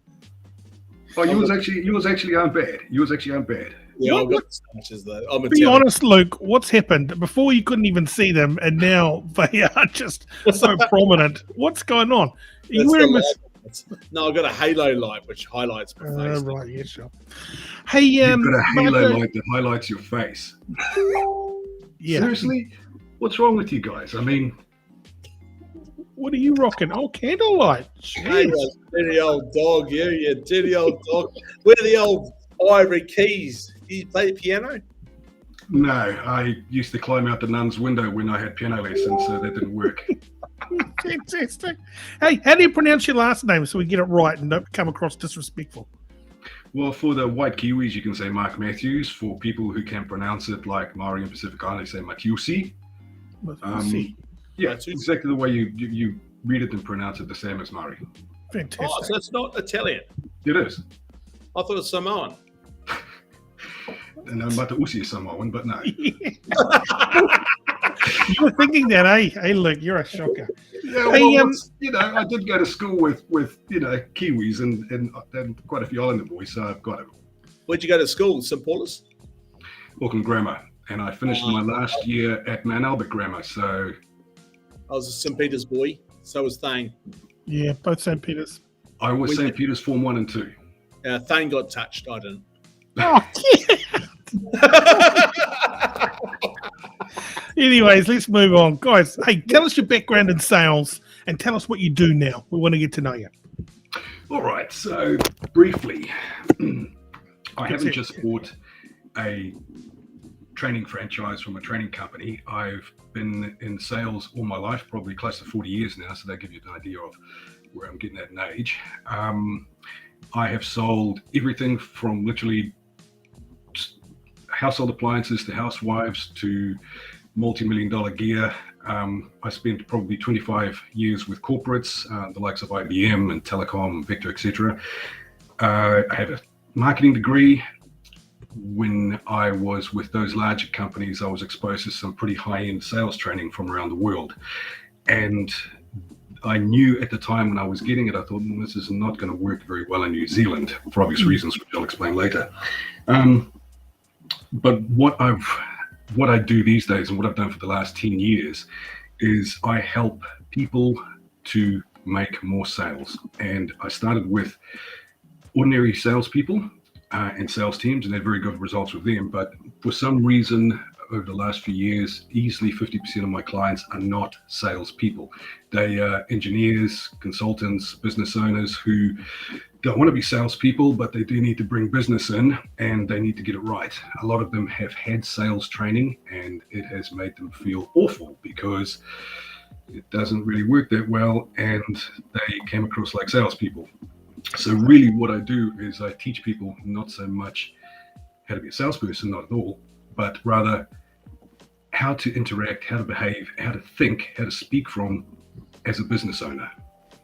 Oh, yours actually aren't bad. Yours actually aren't bad. Yeah, I've got sandwiches though. I'm Be honest, Luke. What's happened? Before you couldn't even see them, and now they are just so prominent. What's going on? Are you wearing this? No, I've got a halo light which highlights my face. Right, yeah, sure. Hey, you've got a halo light that highlights your face. Yeah. Seriously, what's wrong with you guys? I mean, what are you rocking? Oh, candlelight. Hey, you dirty old dog, you dirty old dog. Where are the old ivory keys? Do you play the piano? No, I used to climb out the nun's window when I had piano lessons, so that didn't work. Fantastic. Hey, how do you pronounce your last name so we get it right and don't come across disrespectful? Well, for the white Kiwis, you can say Mark Matthews. For people who can't pronounce it, like Maori and Pacific Island, they say Mattiuzzi. Yeah, it's exactly the way you read it and pronounce it the same as Maori. Fantastic. Oh, so it's not Italian? It is. I thought it was Samoan. And Mattiuzzi is Samoan, but no. You were thinking that, eh? Hey, look, you're a shocker. Yeah, well, I did go to school with Kiwis and quite a few Islander boys, so I've got it. Where'd you go to school? St. Paul's? Auckland Grammar. And I finished my last year at Mount Albert Grammar, so... I was a St. Peter's boy, so was Thane. Yeah, both St. Peter's. I was St. Peter's Form 1 and 2. Thane got touched, I didn't. Oh, Anyways, let's move on. Guys, hey, tell us your background in sales and tell us what you do now. We want to get to know you. All right, so briefly, I haven't just bought a training franchise from a training company. I've been in sales all my life, probably close to 40 years now, so that gives you an idea of where I'm getting at in age. I have sold everything from literally household appliances to housewives to multi-million-dollar gear. I spent probably 25 years with corporates, the likes of IBM and Telecom, Vector, etc. I have a marketing degree. When I was with those larger companies, I was exposed to some pretty high-end sales training from around the world. And I knew at the time when I was getting it, I thought, this is not going to work very well in New Zealand for obvious reasons, which I'll explain later. But what I do these days and what I've done for the last 10 years is I help people to make more sales. And I started with ordinary salespeople and sales teams, and had very good results with them. But for some reason, over the last few years, easily 50% of my clients are not salespeople. They are engineers, consultants, business owners who don't want to be salespeople, but they do need to bring business in and they need to get it right. A lot of them have had sales training and it has made them feel awful because it doesn't really work that well and they came across like salespeople. So really what I do is I teach people not so much how to be a salesperson, not at all, but rather how to interact, how to behave, how to think, how to speak from as a business owner,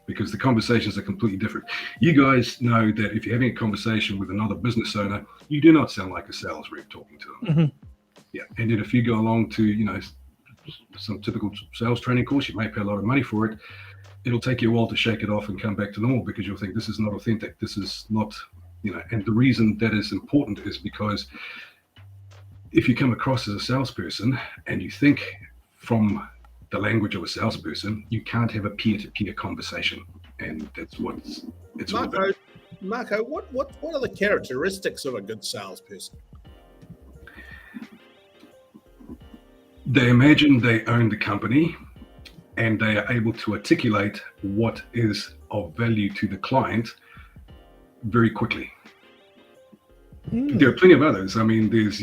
because the conversations are completely different. You guys know that if you're having a conversation with another business owner, you do not sound like a sales rep talking to them. Mm-hmm. Yeah, and then if you go along to, some typical sales training course, you may pay a lot of money for it. It'll take you a while to shake it off and come back to normal because you'll think this is not authentic. This is not, and the reason that is important is because if you come across as a salesperson and you think from the language of a salesperson, you can't have a peer-to-peer conversation, and that's what it's all about. Marco, what are the characteristics of a good salesperson? They imagine they own the company, and they are able to articulate what is of value to the client very quickly. There are plenty of others. I mean, there's,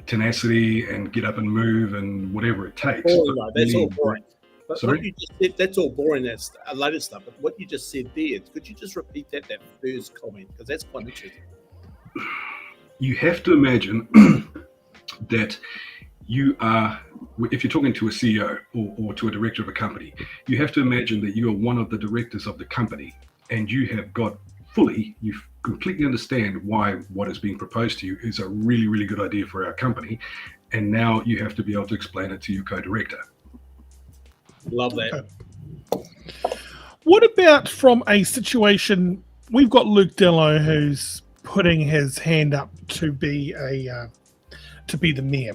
tenacity and get up and move and whatever it takes. Oh, no, that's all boring. But sorry? What you just said, that's all boring. That's later stuff. But what you just said there, could you just repeat that first comment? Because that's quite interesting. You have to imagine that you are, if you're talking to a CEO or to a director of a company, you have to imagine that you are one of the directors of the company and you have got you completely understand why what is being proposed to you is a really, really good idea for our company. And now you have to be able to explain it to your co-director. Love that. What about from a situation, we've got Luke Dallow, who's putting his hand up to be the mayor.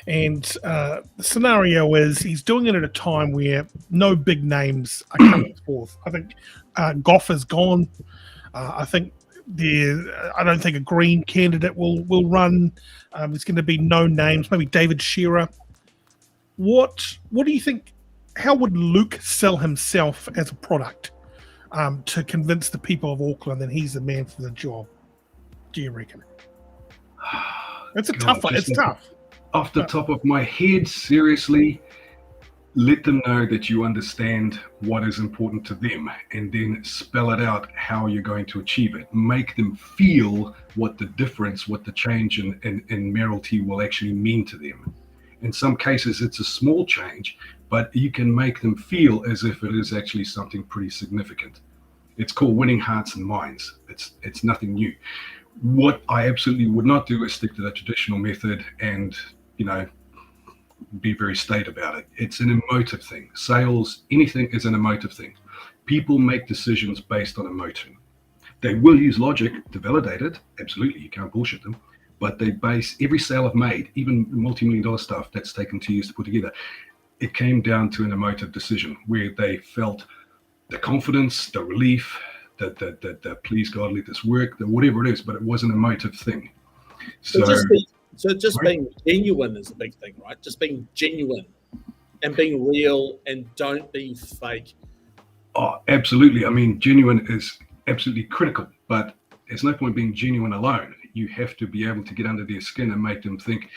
And the scenario is he's doing it at a time where no big names are coming forth. I think Govt is gone. I don't think a Green candidate will run. There's going to be no names. Maybe David Shearer. What do you think? How would Luke sell himself as a product to convince the people of Auckland that he's the man for the job? Do you reckon? It's a tough one. It's tough. Off the top of my head, seriously, let them know that you understand what is important to them and then spell it out how you're going to achieve it. Make them feel what the difference, what the change in mayoralty will actually mean to them. In some cases, it's a small change, but you can make them feel as if it is actually something pretty significant. It's called winning hearts and minds. It's nothing new. What I absolutely would not do is stick to the traditional method and, be very staid about it. It's an emotive thing. Sales, anything is an emotive thing. People make decisions based on emotion. They will use logic to validate it. Absolutely, you can't bullshit them. But they base every sale I've made, even multi-million-dollar stuff that's taken 2 years to put together, it came down to an emotive decision where they felt the confidence, the relief, that please God, let this work, that whatever it is, but it was an emotive thing. So just being genuine is a big thing, right? Just being genuine and being real and don't be fake. Oh, absolutely. I mean, genuine is absolutely critical, but there's no point being genuine alone. You have to be able to get under their skin and make them think,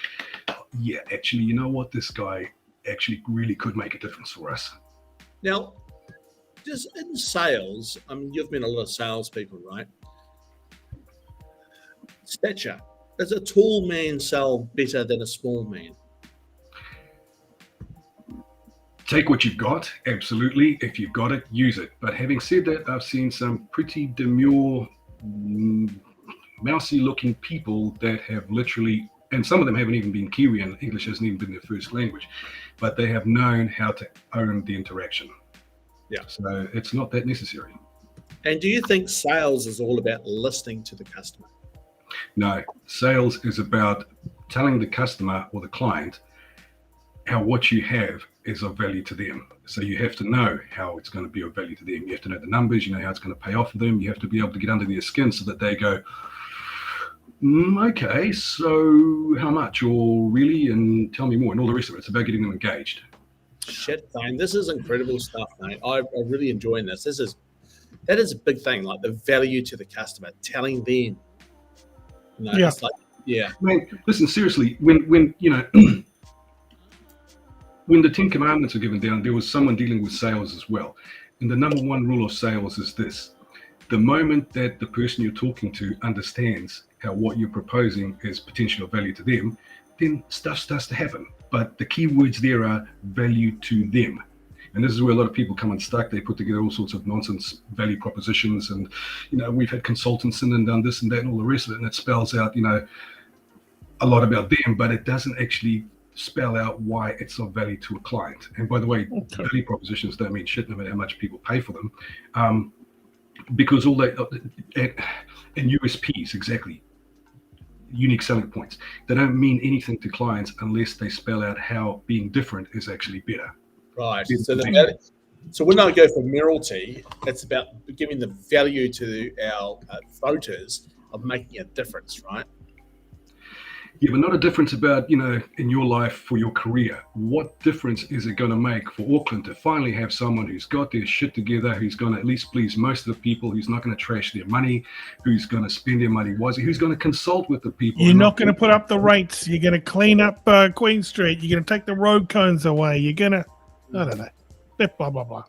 yeah, actually, you know what? This guy actually really could make a difference for us. Now, just in sales, I mean, you've met a lot of salespeople, right? Stature. Does a tall man sell better than a small man? Take what you've got, absolutely. If you've got it, use it. But having said that, I've seen some pretty demure, mousy-looking people that have literally, and some of them haven't even been Kiwi and English hasn't even been their first language, but they have known how to own the interaction. Yeah. So it's not that necessary. And do you think sales is all about listening to the customer? No, sales is about telling the customer or the client how what you have is of value to them. So you have to know how it's going to be of value to them. You have to know the numbers, you know how it's going to pay off for them. You have to be able to get under their skin so that they go, okay, so how much? Or really? And tell me more. And all the rest of it. It's about getting them engaged. Shit, Thane, this is incredible stuff, mate. I'm really enjoying this. That is a big thing, like the value to the customer, telling them. Yeah. It's like, yeah. Man, listen, seriously, when when the 10 Commandments were given down, there was someone dealing with sales as well. And the number one rule of sales is this: the moment that the person you're talking to understands how what you're proposing is potential value to them, then stuff starts to happen. But the key words there are value to them. And this is where a lot of people come unstuck. They put together all sorts of nonsense value propositions. And, we've had consultants in and done this and that and all the rest of it. And it spells out, a lot about them, but it doesn't actually spell out why it's of value to a client. And by the way, value propositions don't mean shit no matter how much people pay for them. Because all that, and USPs, exactly, unique selling points, they don't mean anything to clients unless they spell out how being different is actually better. Right. So when I go for mayoralty, it's about giving the value to our voters of making a difference, right? Yeah, but not a difference about, in your life for your career. What difference is it going to make for Auckland to finally have someone who's got their shit together, who's going to at least please most of the people, who's not going to trash their money, who's going to spend their money wisely, who's going to consult with the people. You're not going to put up the rates. You're going to clean up Queen Street. You're going to take the road cones away. You're going to, I don't know, blah, blah, blah.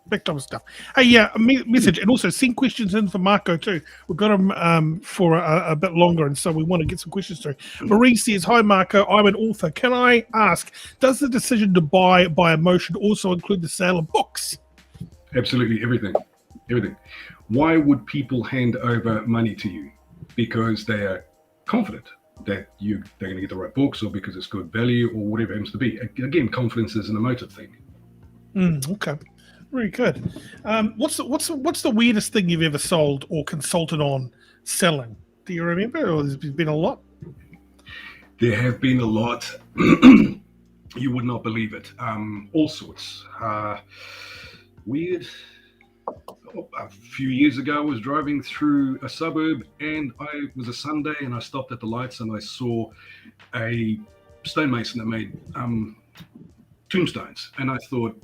Big time stuff. Hey, yeah, a message, and also send questions in for Marco too. We've got him for a bit longer, and so we want to get some questions through. Marie says, "Hi Marco, I'm an author. Can I ask, does the decision to buy by emotion also include the sale of books?" Absolutely, everything. Why would people hand over money to you? Because they are confident that they're going to get the right books, or because it's good value, or whatever it happens to be. Again, confidence is an emotive thing. Okay. Very good. What's the weirdest thing you've ever sold or consulted on selling? Do you remember? Or there's been a lot? There have been a lot. You would not believe it. All sorts. Weird. A few years ago, I was driving through a suburb, and it was a Sunday, and I stopped at the lights, and I saw a stonemason that made tombstones, and I thought,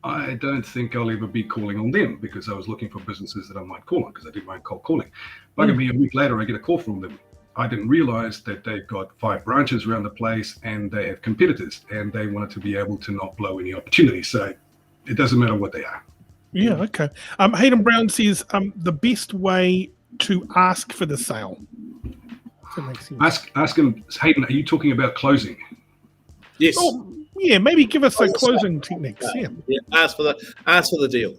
I don't think I'll ever be calling on them, because I was looking for businesses that I might call on, because I did my own cold calling. Bugger me, a week later, I get a call from them. I didn't realize that they've got 5 branches around the place, and they have competitors, and they wanted to be able to not blow any opportunities. So it doesn't matter what they are. Yeah, okay. Hayden Brown says the best way to ask for the sale. That makes sense. Ask him, Hayden, are you talking about closing? Yes. Oh, yeah, maybe give us some closing techniques. Yeah. Ask for the deal.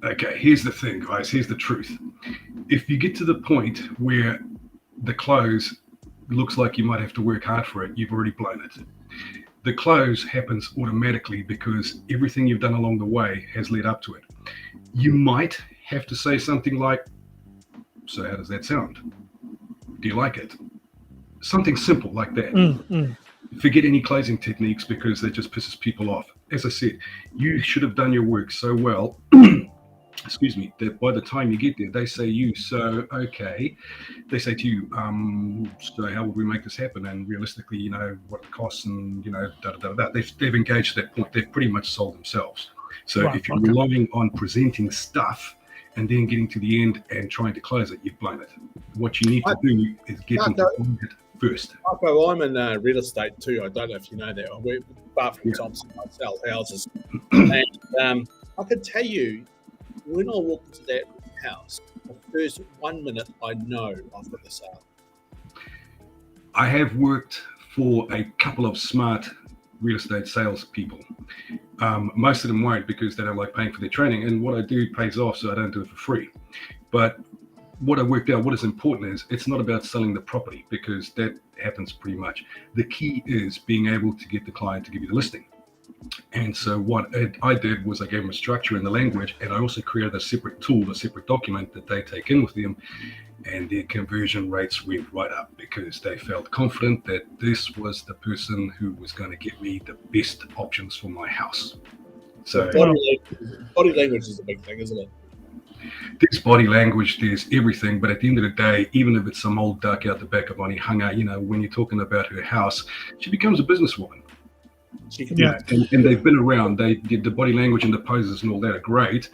Okay, here's the thing, guys. Here's the truth. If you get to the point where the close looks like you might have to work hard for it, you've already blown it. The close happens automatically because everything you've done along the way has led up to it. You might have to say something like, so how does that sound? Do you like it? Something simple like that. Forget any closing techniques because that just pisses people off. As I said, you should have done your work so well, excuse me, that by the time you get there, they say okay. They say to you, so how would we make this happen? And realistically, you know, what it costs and, you know, They've engaged at that point. They've pretty much sold themselves. So if you're relying on presenting stuff and then getting to the end and trying to close it, you've blown it. What you need to do is get them to find it first. Marco, I'm in real estate too. I don't know if you know that. Apart from Thompson, I sell houses. And I can tell you, when I walk into that house, the first 1 minute I know I've got the sale. I have worked for a couple of smart real estate sales people. Most of them won't because they don't like paying for their training, and what I do pays off, so I don't do it for free. But what I worked out, what is important is it's not about selling the property because that happens pretty much. The key is being able to get the client to give you the listing. And so what I did was I gave them a structure in the language, and I also created a separate tool, a separate document that they take in with them, and their conversion rates went right up because they felt confident that this was the person who was going to get me the best options for my house. So body language is a big thing, isn't it? There's body language, there's everything, but at the end of the day, even if it's some old duck out the back of Bonnie Hunger, you know, when you're talking about her house, she becomes a businesswoman. Yeah, and they've been around. They get the body language and the poses and all that are great,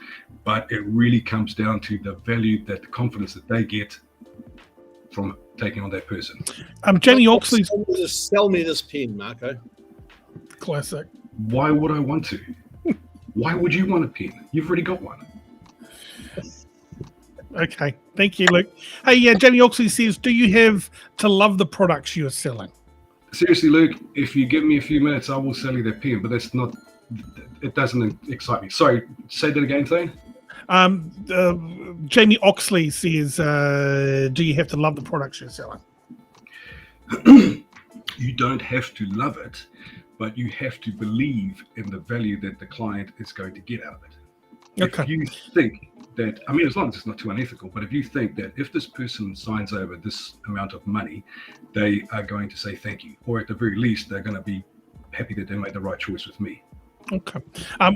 but it really comes down to the value, that the confidence that they get from taking on that person. Jamie Oxley, sell me this pen, Marco. Classic. Why would I want to? Why would you want a pen? You've already got one. Okay, thank you, Luke. Hey, yeah, Jamie Oxley says, do you have to love the products you're selling? Seriously, Luke, if you give me a few minutes, I will sell you that pen, but that's not, it doesn't excite me. Sorry, say that again, Thane. Jamie Oxley says, do you have to love the products you're selling? You don't have to love it, but you have to believe in the value that the client is going to get out of it. Okay. If you think that, I mean, as long as it's not too unethical, but if you think that if this person signs over this amount of money, they are going to say thank you, or at the very least, they're going to be happy that they made the right choice with me. Okay.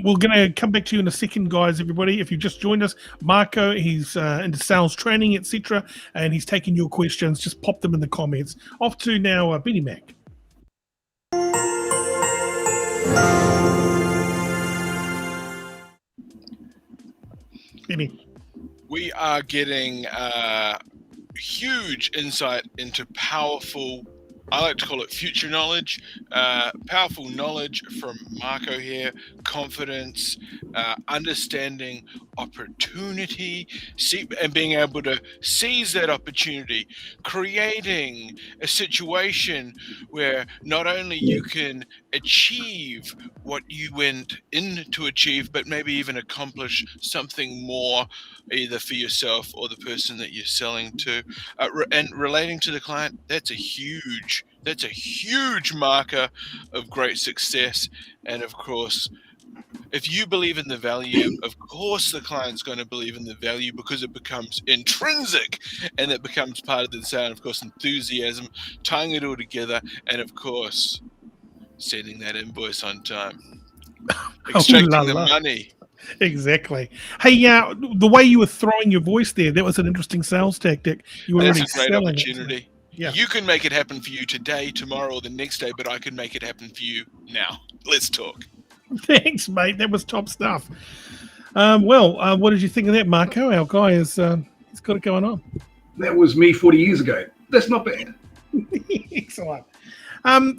We're going to come back to you in a second, guys, everybody. If you've just joined us, Marco, he's into sales training, etc., and he's taking your questions. Just pop them in the comments. Off to now, Benny Mack. Benny. We are getting huge insight into powerful, I like to call it future knowledge, powerful knowledge from Marco here, confidence, understanding opportunity, and being able to seize that opportunity, creating a situation where not only you can achieve what you went in to achieve, but maybe even accomplish something more, either for yourself or the person that you're selling to, and relating to the client. That's a huge marker of great success. And of course, If you believe in the value, of course the client's going to believe in the value because it becomes intrinsic and it becomes part of the sale. And of course, enthusiasm, tying it all together, and of course, sending that invoice on time, extracting the money. Exactly. Hey, the way you were throwing your voice there, that was an interesting sales tactic. You were That's really a great selling opportunity. Yeah. You can make it happen for you today, tomorrow, or the next day, but I can make it happen for you now. Let's talk. Thanks, mate. That was top stuff. What did you think of that, Marco? Our guy he's got it going on. That was me 40 years ago. That's not bad. Excellent.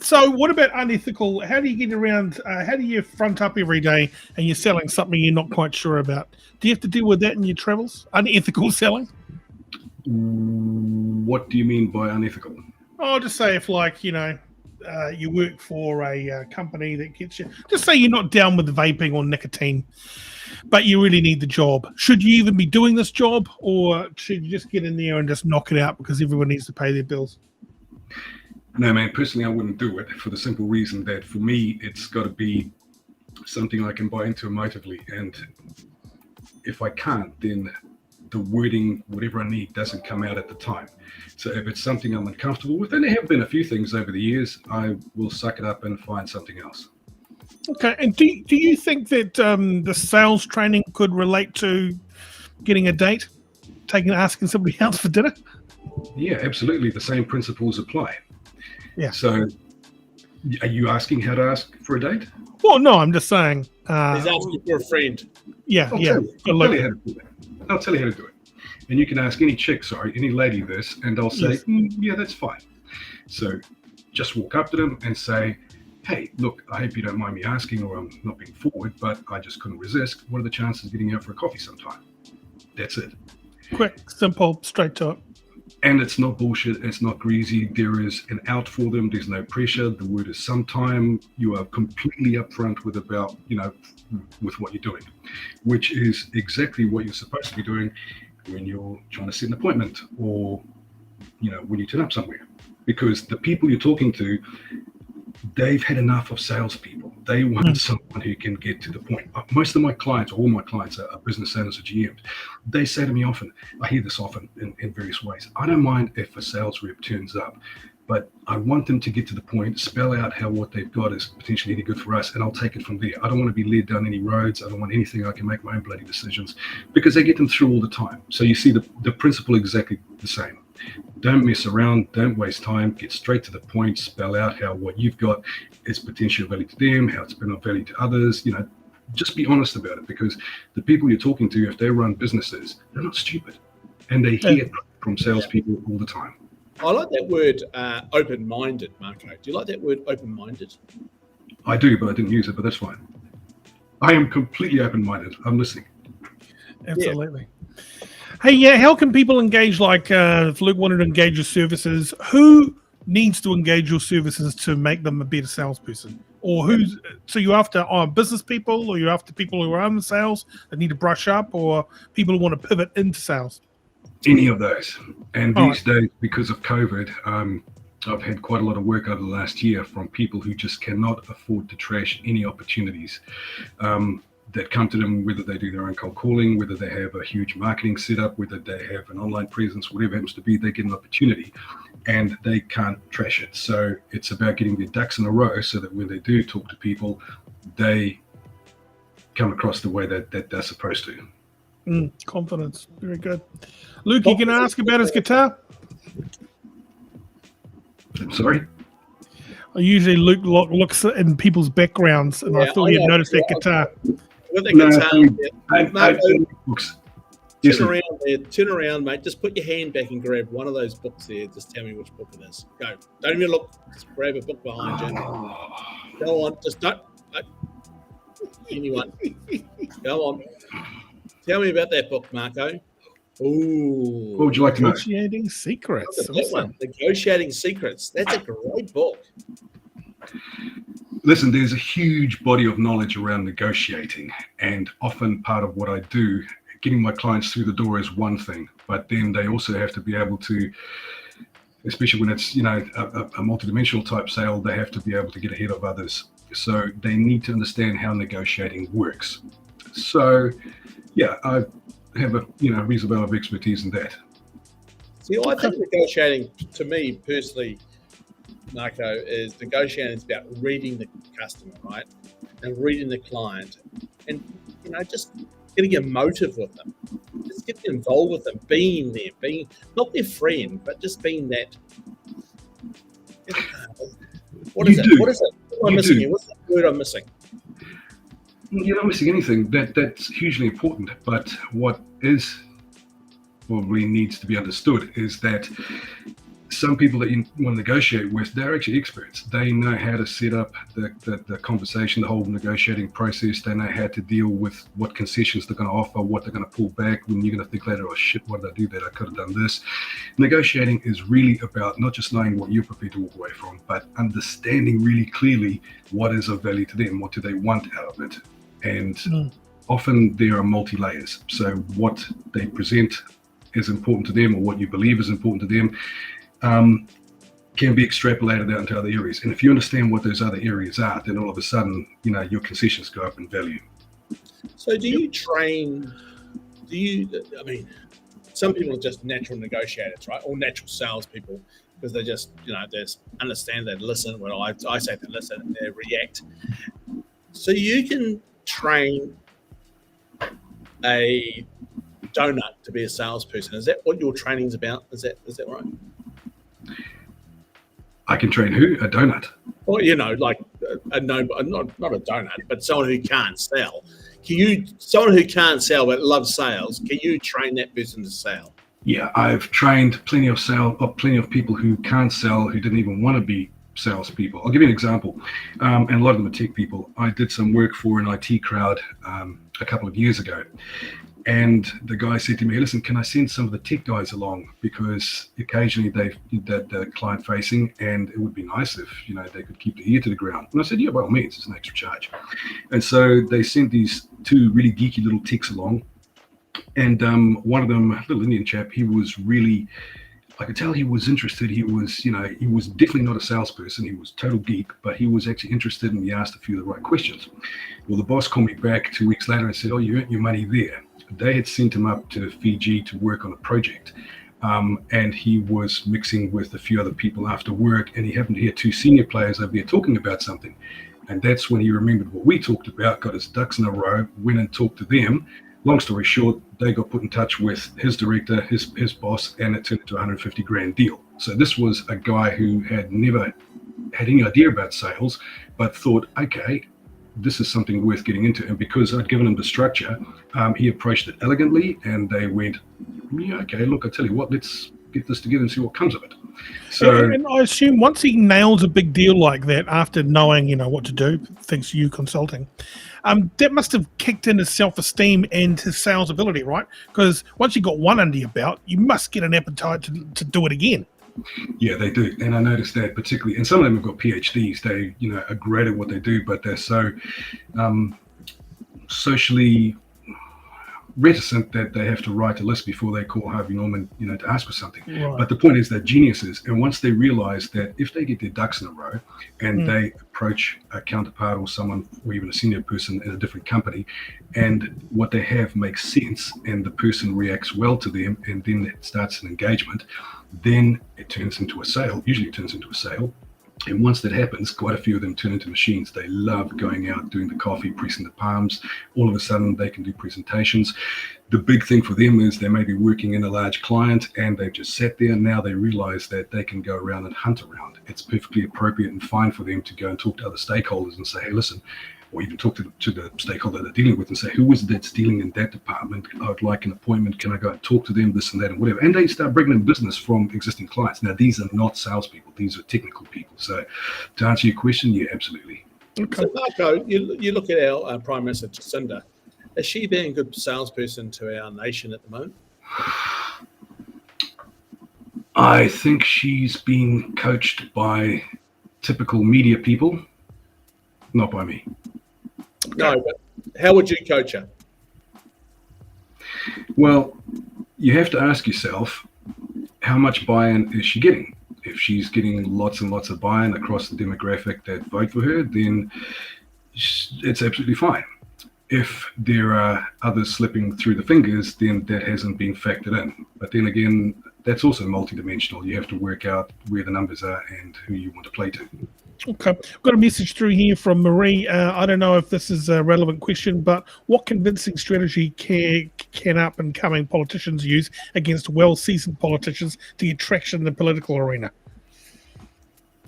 So what about unethical? How do you get around? How do you front up every day and you're selling something you're not quite sure about? Do you have to deal with that in your travels? Unethical selling? What do you mean by unethical? Oh, just say if you work for a company that gets you. Just say you're not down with vaping or nicotine, but you really need the job. Should you even be doing this job, or should you just get in there and just knock it out because everyone needs to pay their bills? No, man, personally, I wouldn't do it for the simple reason that for me, it's got to be something I can buy into emotively. And if I can't, then the wording, whatever I need, doesn't come out at the time. So if it's something I'm uncomfortable with, and there have been a few things over the years, I will suck it up and find something else. Okay. And do you think that the sales training could relate to getting a date, asking somebody else for dinner? Yeah, absolutely. The same principles apply. Yeah. So are you asking how to ask for a date? Well, no, I'm just saying. He's asking for a friend. Yeah, I'll tell you how to do that. I'll tell you how to do it. And you can ask any chick, any lady this, and they'll say, yeah, that's fine. So just walk up to them and say, hey, look, I hope you don't mind me asking, or I'm not being forward, but I just couldn't resist. What are the chances of getting out for a coffee sometime? That's it. Quick, simple, straight to it. And it's not bullshit. It's not greasy. There is an out for them. There's no pressure. The word is sometime. You are completely upfront with what you're doing, which is exactly what you're supposed to be doing when you're trying to set an appointment, or, when you turn up somewhere. Because the people you're talking to, they've had enough of salespeople. They want someone who can get to the point. Most of my clients, all my clients are business owners or GMs. They say to me often, I hear this often in various ways, I don't mind if a sales rep turns up, but I want them to get to the point, spell out how what they've got is potentially any good for us, and I'll take it from there. I don't want to be led down any roads. I don't want anything. I can make my own bloody decisions, because they get them through all the time. So you see the principle exactly the same. Don't mess around, don't waste time, get straight to the point, spell out how what you've got is potential value to them, how it's been of value to others. Just be honest about it, because the people you're talking to, if they run businesses, they're not stupid, and they hear from salespeople all the time. I like that word open-minded, Marco. Do you like that word open-minded? I do, but I didn't use it, but that's fine. I am completely open-minded. I'm listening. Absolutely. Yeah. Hey, how can people engage? If Luke wanted to engage your services, who needs to engage your services to make them a better salesperson? Or so you're after business people, or you're after people who are in sales that need to brush up, or people who want to pivot into sales? Any of those. And these days, because of COVID, I've had quite a lot of work over the last year from people who just cannot afford to trash any opportunities that come to them, whether they do their own cold calling, whether they have a huge marketing setup, whether they have an online presence, whatever it happens to be, they get an opportunity and they can't trash it. So it's about getting their ducks in a row so that when they do talk to people, they come across the way that they're supposed to. Confidence. Very good. Luke, you can ask about his guitar? I'm sorry? Usually Luke looks in people's backgrounds, and I thought you'd noticed that guitar. Turn around, mate. Just put your hand back and grab one of those books there. Just tell me which book it is. Go. Don't even look. Just grab a book behind you. Go on. Just don't. Anyone. Go on. Tell me about that book, Marco. Ooh. What would you like to know? Negotiating Secrets. Awesome. Negotiating Secrets. That's a great book. Listen, there's a huge body of knowledge around negotiating, and often part of what I do, getting my clients through the door is one thing, but then they also have to be able to, especially when it's a multidimensional type sale, they have to be able to get ahead of others So they need to understand how negotiating works. So, yeah, I have a reasonable amount of expertise in that. See, I think negotiating, to me personally, Marco, is negotiating is about reading the customer, right, and reading the client, and just getting a motive with them, just getting involved with them, being there, being not their friend, but just being that. What is it? What is it? What am I missing here? What's the word I'm missing? You're not missing anything. That's hugely important. But what is probably needs to be understood is that some people that you want to negotiate with, they're actually experts. They know how to set up the conversation, the whole negotiating process. They know how to deal with what concessions they're going to offer, what they're going to pull back, when you're going to think later, oh shit, why did I do that? I could have done this. Negotiating is really about not just knowing what you're prepared to walk away from, but understanding really clearly what is of value to them, what do they want out of it. And often there are multi-layers. So what they present is important to them, or what you believe is important to them, can be extrapolated out into other areas. And if you understand what those other areas are, then all of a sudden, your concessions go up in value. So do you train, some people are just natural negotiators, right? Or natural salespeople, because they just, they understand, they listen. When I say they listen, they react. So you can train a donut to be a salesperson. Is that what your training's about? Is that right? I can train who? A donut? Well, like not a donut, but someone who can't sell. Someone who can't sell but loves sales, can you train that person to sell? Yeah, I've trained plenty of people who can't sell, who didn't even want to be salespeople. I'll give you an example, and a lot of them are tech people. I did some work for an IT crowd a couple of years ago. And the guy said to me, listen, can I send some of the tech guys along? Because occasionally they're client facing, and it would be nice if, they could keep the ear to the ground. And I said, yeah, by all means, it's an extra charge. And so they sent these two really geeky little techs along. And one of them, a little Indian chap, he was really, I could tell he was interested. He was, he was definitely not a salesperson. He was total geek, but he was actually interested, and he asked a few of the right questions. Well, the boss called me back 2 weeks later and said, oh, you earned your money there. They had sent him up to Fiji to work on a project, and he was mixing with a few other people after work, and he happened to hear two senior players over there talking about something. And that's when he remembered what we talked about, got his ducks in a row, went and talked to them. Long story short, they got put in touch with his director, his boss, and it turned into a $150,000 deal. So this was a guy who had never had any idea about sales, but thought, okay, this is something worth getting into. And because I'd given him the structure, he approached it elegantly, and they went, yeah, okay, look, I tell you what, let's get this together and see what comes of it. So, and I assume once he nails a big deal like that, after knowing, what to do, thanks to you consulting, that must have kicked in his self-esteem and his sales ability, right? Because once you got one under your belt, you must get an appetite to do it again. Yeah, they do. And I noticed that particularly, and some of them have got PhDs. They, are great at what they do, but they're so socially reticent that they have to write a list before they call Harvey Norman, to ask for something. Right. But the point is, they're geniuses. And once they realize that if they get their ducks in a row and they approach a counterpart or someone, or even a senior person in a different company, and what they have makes sense, and the person reacts well to them, and then it starts an engagement, then it turns into a sale. Usually it turns into a sale. And once that happens, quite a few of them turn into machines. They love going out, doing the coffee, pressing the palms. All of a sudden, they can do presentations. The big thing for them is they may be working in a large client, and they've just sat there. Now they realize that they can go around and hunt around. It's perfectly appropriate and fine for them to go and talk to other stakeholders and say, hey, listen, or even talk to the stakeholder they're dealing with and say, who is it that's dealing in that department? I would like an appointment. Can I go and talk to them, this and that and whatever? And they start bringing in business from existing clients. Now, these are not salespeople. These are technical people. So to answer your question, yeah, absolutely. Okay. So, Marco, you look at our Prime Minister, Jacinda. Is she being a good salesperson to our nation at the moment? I think she's being coached by typical media people, not by me. No, but how would you coach her? Well, you have to ask yourself, how much buy-in is she getting? If If she's getting lots and lots of buy-in across the demographic that vote for her, then it's absolutely fine. If there are others slipping through the fingers, then that hasn't been factored in. But then again, that's also multidimensional. You have to work out where the numbers are and who you want to play to. Okay, I've got a message through here from Marie. I don't know if this is a relevant question, but what convincing strategy can up-and-coming politicians use against well-seasoned politicians to get traction in the political arena?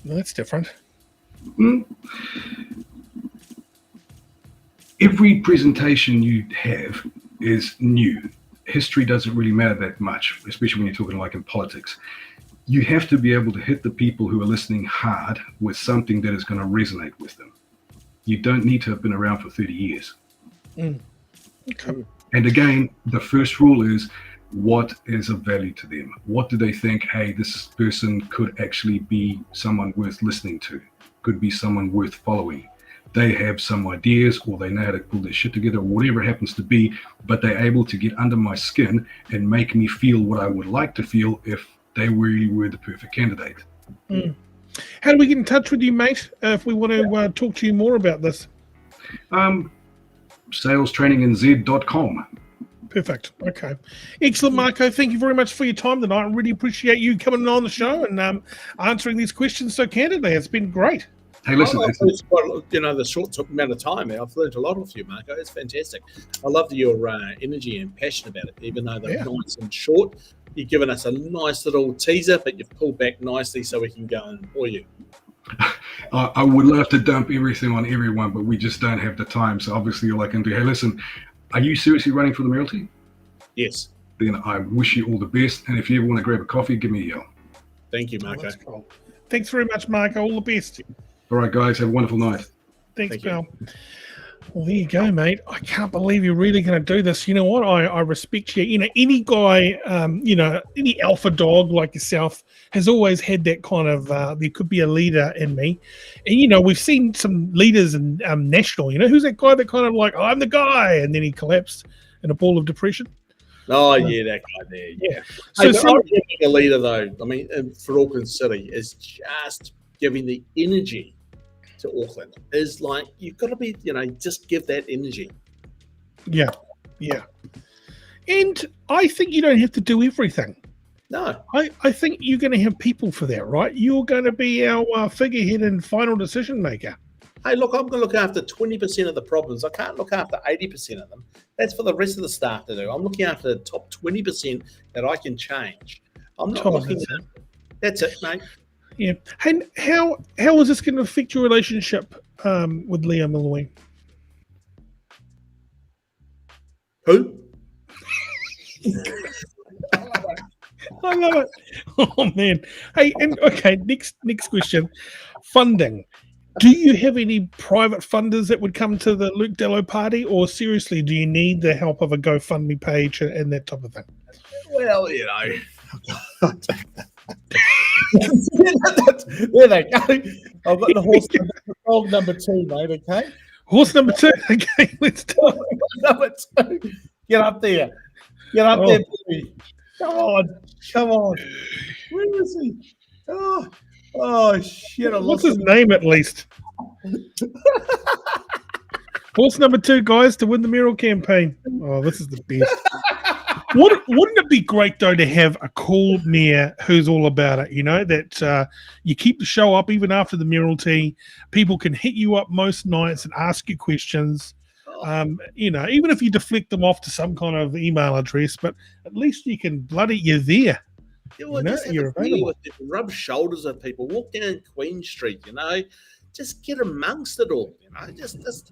No, that's different. Every presentation you have is new. History doesn't really matter that much, especially when you're talking like in politics. You have to be able to hit the people who are listening hard with something that is going to resonate with them. You don't need to have been around for 30 years. Okay. And again, the first rule is, what is of value to them? What do they think, hey, this person could actually be someone worth listening to, could be someone worth following? They have some ideas, or they know how to pull their shit together, or whatever it happens to be, but they're able to get under my skin and make me feel what I would like to feel if they really were the perfect candidate. How do we get in touch with you, mate, if we want to talk to you more about this? SalestrainingNZ.com. Perfect. Okay. Excellent, Marco. Thank you very much for your time tonight. I really appreciate you coming on the show and answering these questions so candidly. It's been great. Hey, listen, the short amount of time, I've learned a lot off you, Marco. It's fantastic. I love your energy and passion about it, even though they're nice and short. You've given us a nice little teaser, but you've pulled back nicely so we can go and bore you. I would love to dump everything on everyone, but we just don't have the time. So obviously all I can do, hey, listen, are you seriously running for the mayoralty? Yes. Then I wish you all the best. And if you ever want to grab a coffee, give me a yell. Thank you, Marco. Cool. Thanks very much, Marco. All the best. All right, guys. Have a wonderful night. Thanks, pal. Well, there you go, mate. I can't believe you're really going to do this. You know what? I respect you. You know, any guy, any alpha dog like yourself has always had that kind of, there could be a leader in me. And, we've seen some leaders in national, who's that guy that kind of like, I'm the guy, and then he collapsed in a ball of depression? Oh, yeah, that guy there. Yeah. So a leader, though, I mean, for Auckland City, is just giving the energy to Auckland. Is like, you've got to be, just give that energy. Yeah. And I think you don't have to do everything. No. I think you're going to have people for that, right? You're going to be our figurehead and final decision maker. Hey, look, I'm going to look after 20% of the problems. I can't look after 80% of them. That's for the rest of the staff to do. I'm looking after the top 20% that I can change. I'm not looking at it. That's it, mate. Yeah. And how is this going to affect your relationship with Leah Malloy? Who? I love it. Oh, man. Hey, and okay, next question. Funding. Do you have any private funders that would come to the Luke Dallow party, or seriously, do you need the help of a GoFundMe page and that type of thing? Well, there they go. I've got the horse number 2, mate, okay? Horse number 2, okay, let's do it. Number 2. Get up there. There, baby. Come on. Where is he? Oh shit! What's his name at least? Horse number 2, guys, to win the mayoral campaign. Oh, this is the best. Wouldn't it be great though to have a cool mayor who's all about it? That you keep the show up even after the mayoralty. People can hit you up most nights and ask you questions. Even if you deflect them off to some kind of email address, but at least you're there. You're available. Rub shoulders with people. Walk down Queen Street. Just get amongst it all. Just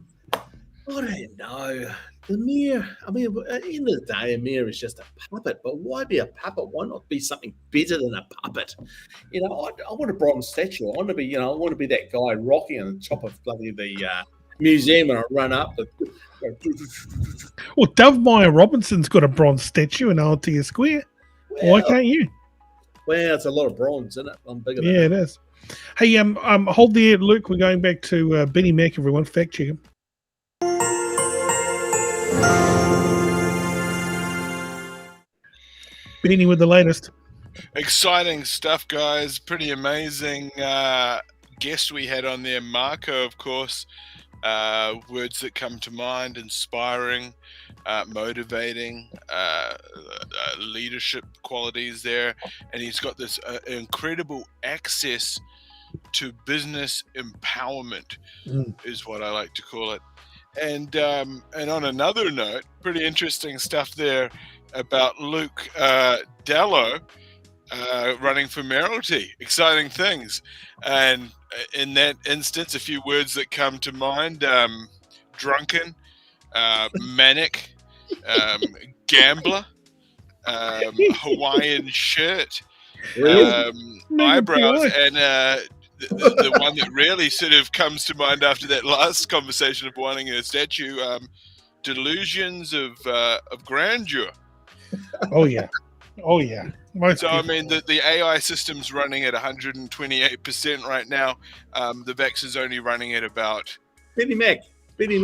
I don't know. The mayor. I mean, at the end of the day, a mayor is just a puppet. But why be a puppet? Why not be something better than a puppet? I want a bronze statue. I want to be that guy rocking on the top of bloody the museum and I run up. Well, Dove Meyer Robinson's got a bronze statue in Aotea Square. Why can't you? Well, it's a lot of bronze, isn't it? I'm bigger than it is. Hey, hold there, Luke. We're going back to Benny Mack, everyone. Fact check him. Benny with the latest. exciting stuff, guys. Pretty amazing guest we had on there. Marco, of course. Words that come to mind: inspiring, motivating, leadership qualities there. And he's got this incredible access to business empowerment, is what I like to call it. And on another note, pretty interesting stuff there about Luke Dallow running for mayoralty. Exciting things. And in that instance, a few words that come to mind: drunken, manic, gambler, Hawaiian shirt, eyebrows, and the one that really sort of comes to mind after that last conversation of wanting a statue, delusions of grandeur. Oh yeah. So I mean, the AI system's running at 128% right now. The Vex is only running at about. Mack. Do you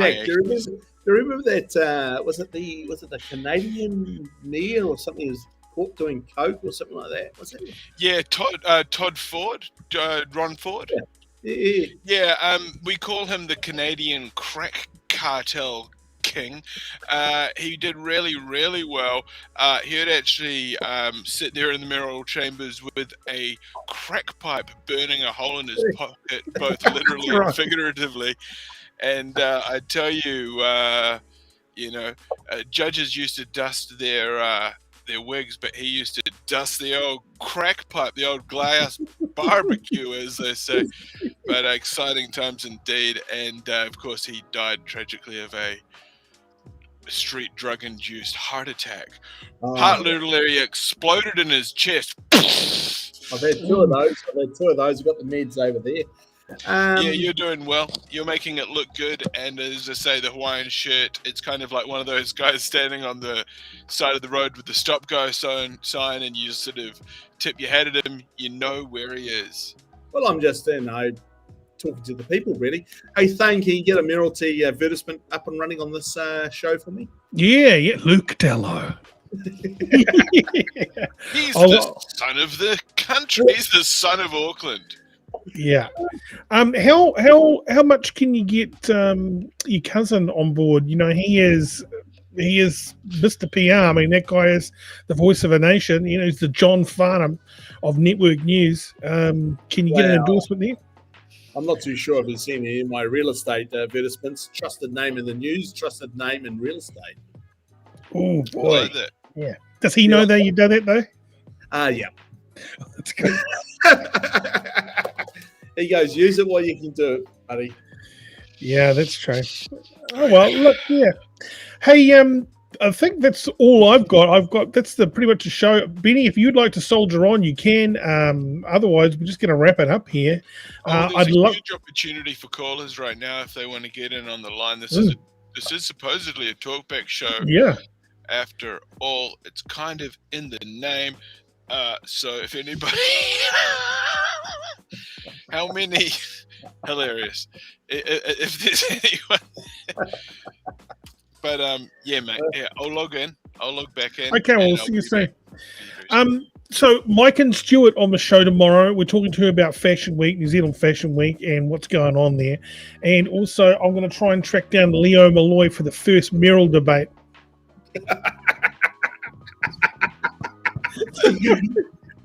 remember that? Was it the Canadian mayor or something? Who was caught doing coke or something like that? Was it? Yeah, Todd Ford, Ron Ford. Yeah. We call him the Canadian crack cartel king. He did really, really well. He would actually sit there in the mayoral chambers with a crack pipe burning a hole in his pocket, both literally and figuratively. And I tell you, judges used to dust their wigs, but he used to dust the old crack pipe, the old glass barbecue, as they say. But exciting times indeed. And of course, he died tragically of a street drug-induced heart attack. Heart literally exploded in his chest. I've had two of those. I've got the meds over there. Yeah, you're doing well. You're making it look good. And as I say, the Hawaiian shirt, it's kind of like one of those guys standing on the side of the road with the stop-go sign, and you just sort of tip your hat at him. You know where he is. Well, I'm just, talking to the people, really. Hey, Thane, can you get a mayoralty advertisement up and running on this show for me? Yeah, Luke Dallow. He's the son of the country. He's the son of Auckland. Yeah. How much can you get your cousin on board? You know, he is Mr. PR. I mean, that guy is the voice of a nation. You know, he's the John Farnham of network news. Can you get an endorsement there? I'm not too sure if he's seen any of my real estate advertisements. Trusted name in the news, trusted name in real estate. Oh, boy. Yeah. Does he know that you've done it, though? Yeah. That's good. He goes, use it while you can do it, buddy. Yeah, that's true. Oh, well, look, yeah. Hey, I think that's all I've got. That's pretty much the show. Benny, if you'd like to soldier on, you can. Otherwise, we're just going to wrap it up here. There's a huge opportunity for callers right now if they want to get in on the line. This is supposedly a talkback show. Yeah. After all, it's kind of in the name. So if anybody, how many? Hilarious. If there's anyone. But yeah, mate. Yeah, I'll log in. I'll log back in. Okay, well, we'll see you soon. So Mike and Stuart on the show tomorrow. We're talking to her about Fashion Week, New Zealand Fashion Week, and what's going on there. And also, I'm going to try and track down Leo Malloy for the first mayoral debate.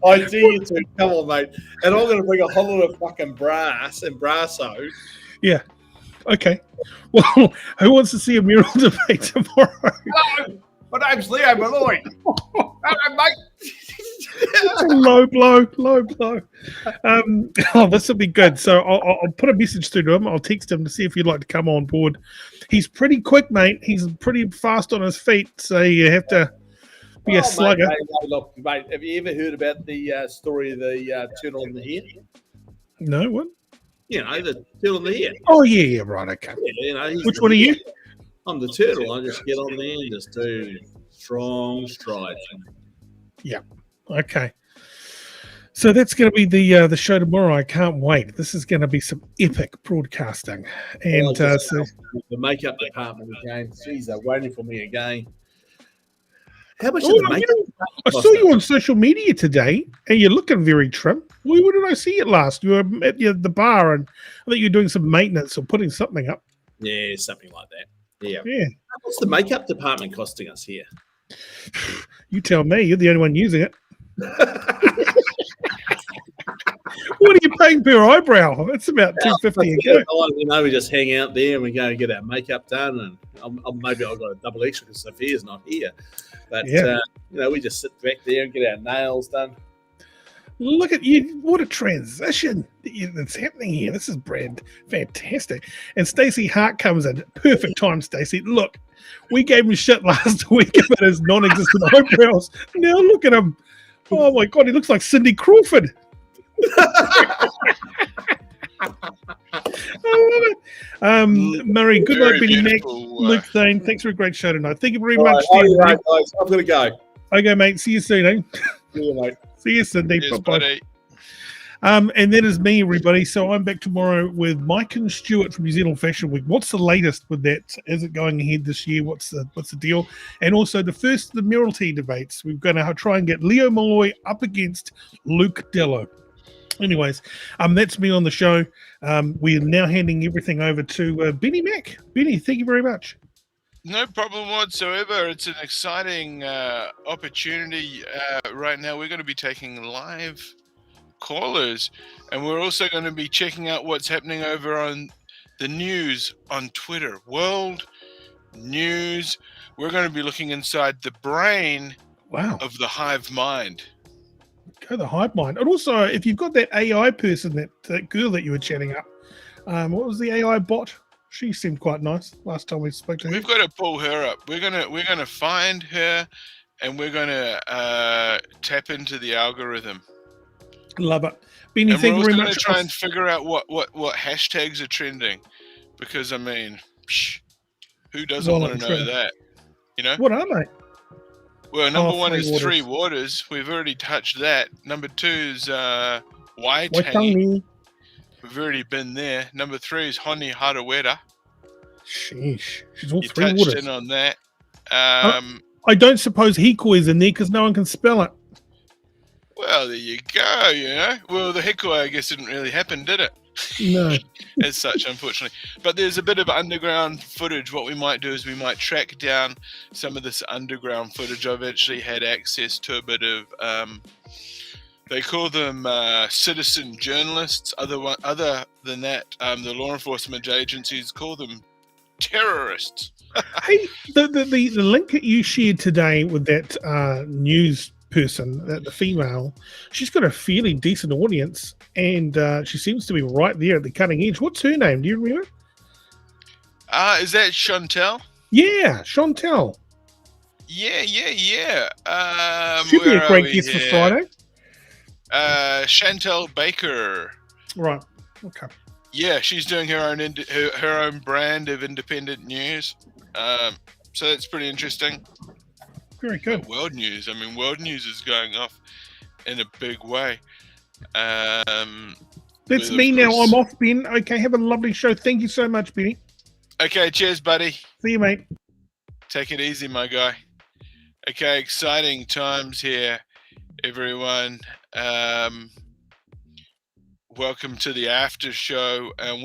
I dare you to. Come on, mate. And I'm going to bring a whole lot of fucking brass and brasso. Yeah. Okay. Well, who wants to see a mayoral debate tomorrow? Hello. My name's Leo Malloy. Hello, mate. Low blow. This will be good. So I'll put a message through to him. I'll text him to see if he'd like to come on board. He's pretty quick, mate. He's pretty fast on his feet, so you have to be a slugger. Mate, have you ever heard about the story of the turtle in the hare? No, what? You know, the turtle in the hare. Oh, yeah, right, okay. Yeah, you know, which one are you? I'm the turtle. I just get on there and just do strong strides. Yeah. Okay. So that's going to be the show tomorrow. I can't wait. This is going to be some epic broadcasting. And so the makeup department again. Jeez, they're waiting for me again. How much Oh, did the no, makeup? you know, I saw you on social media today, and you're looking very trim. Where did I see it last? You were at the bar, and I think you're doing some maintenance or putting something up. Yeah, something like that. Yeah. Yeah. What's the makeup department costing us here? You tell me. You're the only one using it. What are you paying per eyebrow? It's about $250 a go. We just hang out there and we go and get our makeup done, and maybe I've got a double extra because Sophia's not here. But we just sit back there and get our nails done. Look at you! What a transition that's happening here. This is fantastic. And Stacey Hart comes in perfect time. Stacey, look, we gave him shit last week about his non-existent eyebrows. Now look at him. Oh my god, he looks like Cindy Crawford. I love it. Murray, good night, Benny Mack, Luke Thane. Thanks for a great show tonight. Thank you very much. Right, guys. I'm going to go. Okay, mate. See you soon, eh? See you, mate. See you, Cindy. Cheers, Bye-bye. buddy. And that is me, everybody. So I'm back tomorrow with Mike and Stuart from New Zealand Fashion Week. What's the latest with that? Is it going ahead this year? What's the deal? And also the first of the Mayoralty debates. We're going to try and get Leo Malloy up against Luke Dallow. Anyways, that's me on the show. We are now handing everything over to Benny Mack. Benny, thank you very much. No problem whatsoever. It's an exciting opportunity right now. We're going to be taking live callers, and we're also going to be checking out what's happening over on the news on Twitter. World news. We're going to be looking inside the brain of the hive mind. Go the hive mind. And also, if you've got that AI person, that girl that you were chatting up, what was the AI bot? She seemed quite nice last time we spoke to her. We've got to pull her up. We're gonna find her, and we're gonna tap into the algorithm. Love it, Benny. And thank you very we're also much. Gonna try and figure out what hashtags are trending, because I mean, who doesn't want to know that? You know what are they? Well, number one is Three Waters. We've already touched that. Number two is Waitangi. We've already been there. Number three is Honi Harawera. Sheesh. She's all you Three touched Waters. in on that. I don't suppose Hiko is in there because no one can spell it. Well, there you go, you know. Well, the Hiko, I guess, didn't really happen, did it? No. As such, unfortunately. But there's a bit of underground footage. What we might do is we might track down some of this underground footage. I've actually had access to a bit of... they call them citizen journalists. Other than that, the law enforcement agencies call them terrorists. Hey, the link that you shared today with that news person, the female, she's got a fairly decent audience, and she seems to be right there at the cutting edge. What's her name? Do you remember? Is that Chantel? Yeah, Chantel. Yeah. She'd be a great guest for Friday. Chantel Baker. Right. Okay. Yeah, she's doing her own brand of independent news. So that's pretty interesting. Very good. World news. I mean, world news is going off in a big way. That's me now. I'm off, Ben. Okay, have a lovely show. Thank you so much, Benny. Okay, cheers, buddy. See you, mate. Take it easy, my guy. Okay, exciting times here, everyone. Welcome to the after show, and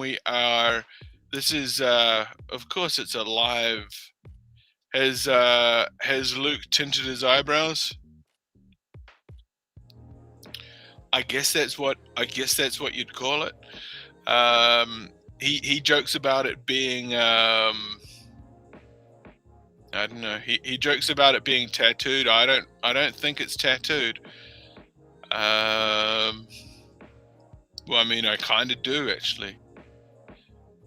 this is, of course, it's a live. Has Luke tinted his eyebrows? I guess that's what you'd call it. He jokes about it being I don't know. He jokes about it being tattooed. I don't think it's tattooed. Well, I mean, I kind of do actually.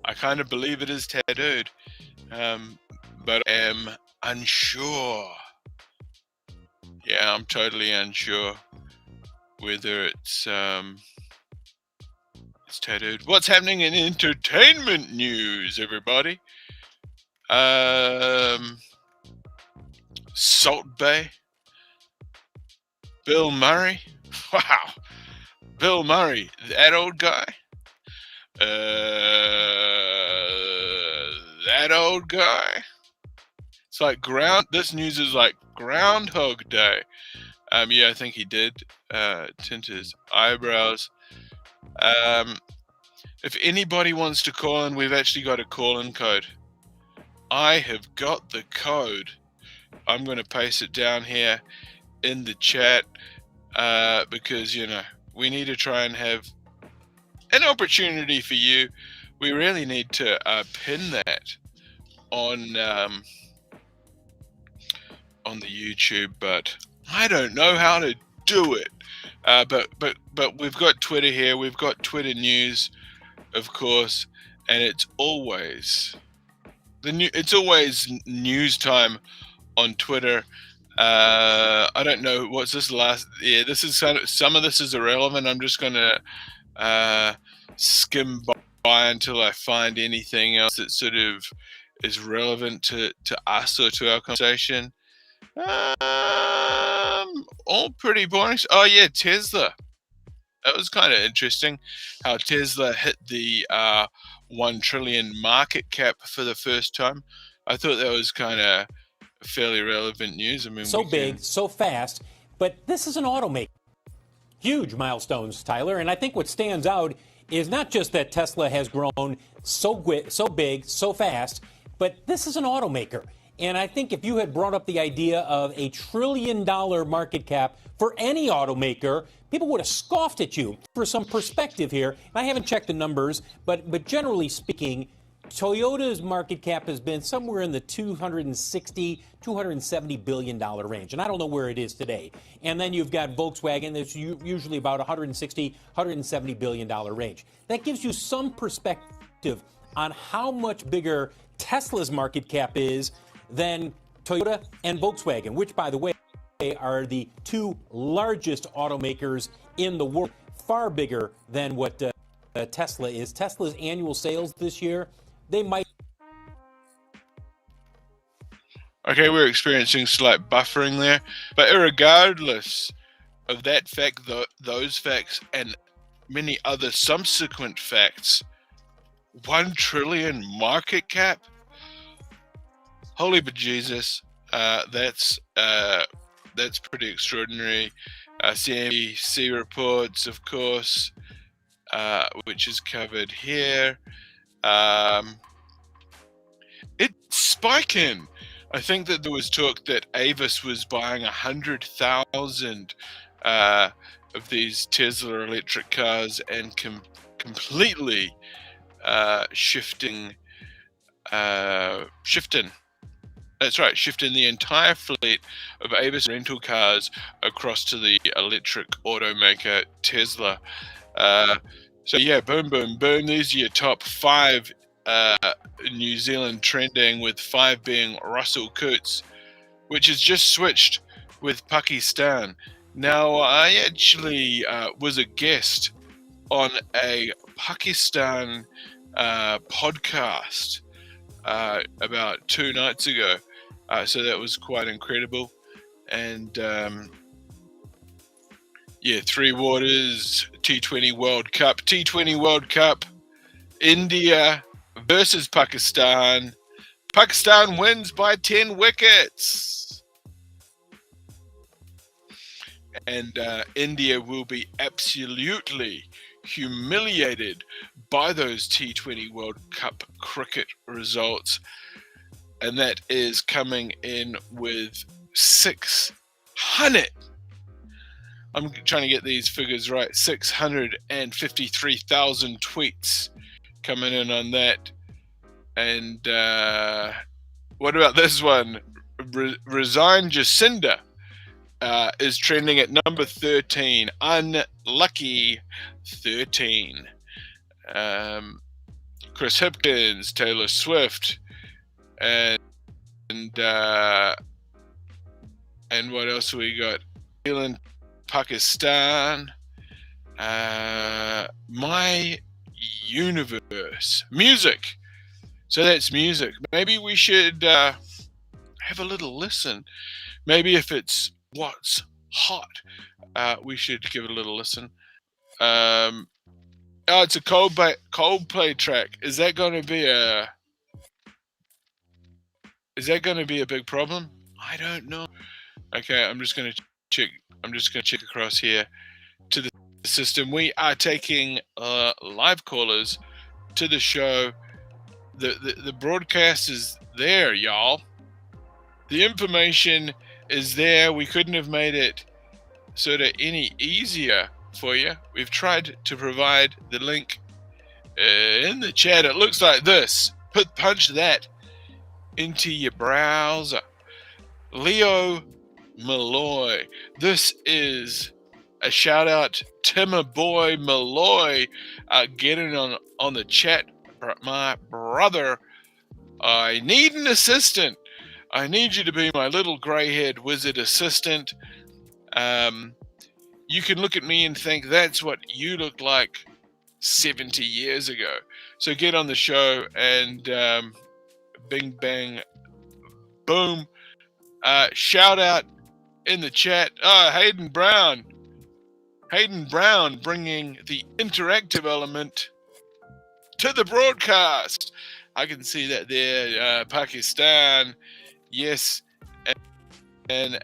I kind of believe it is tattooed. But I am unsure. Yeah, I'm totally unsure whether it's tattooed. What's happening in entertainment news, everybody? Salt Bay. Bill Murray. Wow. Bill Murray, that old guy. That old guy. It's like this news is like Groundhog Day. Yeah, I think he did tint his eyebrows. If anybody wants to call in, we've actually got a call-in code. I have got the code. I'm going to paste it down here in the chat because, we need to try and have an opportunity for you. We really need to pin that on the YouTube, but I don't know how to do it. But we've got Twitter here. We've got Twitter news, of course, and it's always news time on Twitter. I don't know what's this last. Yeah, this is some of this is irrelevant. I'm just gonna skim by until I find anything else that sort of is relevant to us or to our conversation. All pretty boring. Oh yeah, Tesla. That was kind of interesting how Tesla hit the 1 trillion market cap for the first time. I thought that was kind of fairly relevant news. I mean, so big, so fast, but this is an automaker. Huge milestones, Tyler. And I think what stands out is not just that Tesla has grown so big, so fast, but this is an automaker. And I think if you had brought up the idea of a $1 trillion market cap for any automaker, people would have scoffed at you. For some perspective here, I haven't checked the numbers, but generally speaking, Toyota's market cap has been somewhere in the $270 billion range. And I don't know where it is today. And then you've got Volkswagen that's usually about $170 billion range. That gives you some perspective on how much bigger Tesla's market cap is than Toyota and Volkswagen, which, by the way, are the two largest automakers in the world, far bigger than what Tesla is. Tesla's annual sales this year, they might. Okay, we're experiencing slight buffering there, but regardless of that fact, those facts, and many other subsequent facts, 1 trillion market cap. Holy bejesus, that's pretty extraordinary. CNBC reports, of course, which is covered here. It's spiking. I think that there was talk that Avis was buying 100,000 of these Tesla electric cars and completely shifting. That's right, shifting the entire fleet of Avis rental cars across to the electric automaker Tesla. So yeah, boom, boom, boom. These are your top 5 New Zealand trending, with 5 being Russell Coutts, which has just switched with Pakistan. Now, I actually was a guest on a Pakistan podcast about 2 nights ago. So that was quite incredible. And yeah, 3 Waters, T20 World Cup, India versus Pakistan. Pakistan wins by 10 wickets. And India will be absolutely humiliated by those T20 World Cup cricket results. And that is coming in with 600. I'm trying to get these figures right. 653,000 tweets coming in on that. And what about this one? Resign Jacinda is trending at number 13. Unlucky 13. Chris Hipkins, Taylor Swift, and what else we got? Zealand, Pakistan, My Universe, music. So that's music. Maybe we should have a little listen. Maybe if it's what's hot, we should give it a little listen. Oh, it's a Coldplay track. Is that going to be a... Is that going to be a big problem? I don't know. Okay, I'm just going to check. I'm just going to check across here to the system. We are taking live callers to the show. The broadcast is there, y'all. The information is there. We couldn't have made it sort of any easier for you. We've tried to provide the link in the chat. It looks like this. Punch that into your browser. Leo Malloy. This is a shout out to my boy Malloy getting on the chat. My brother, I need an assistant. I need you to be my little grey-haired wizard assistant. You can look at me and think that's what you looked like 70 years ago. So get on the show and bing, bang, boom. Shout out in the chat. Hayden Brown. Hayden Brown bringing the interactive element to the broadcast. I can see that there. Pakistan. Yes. And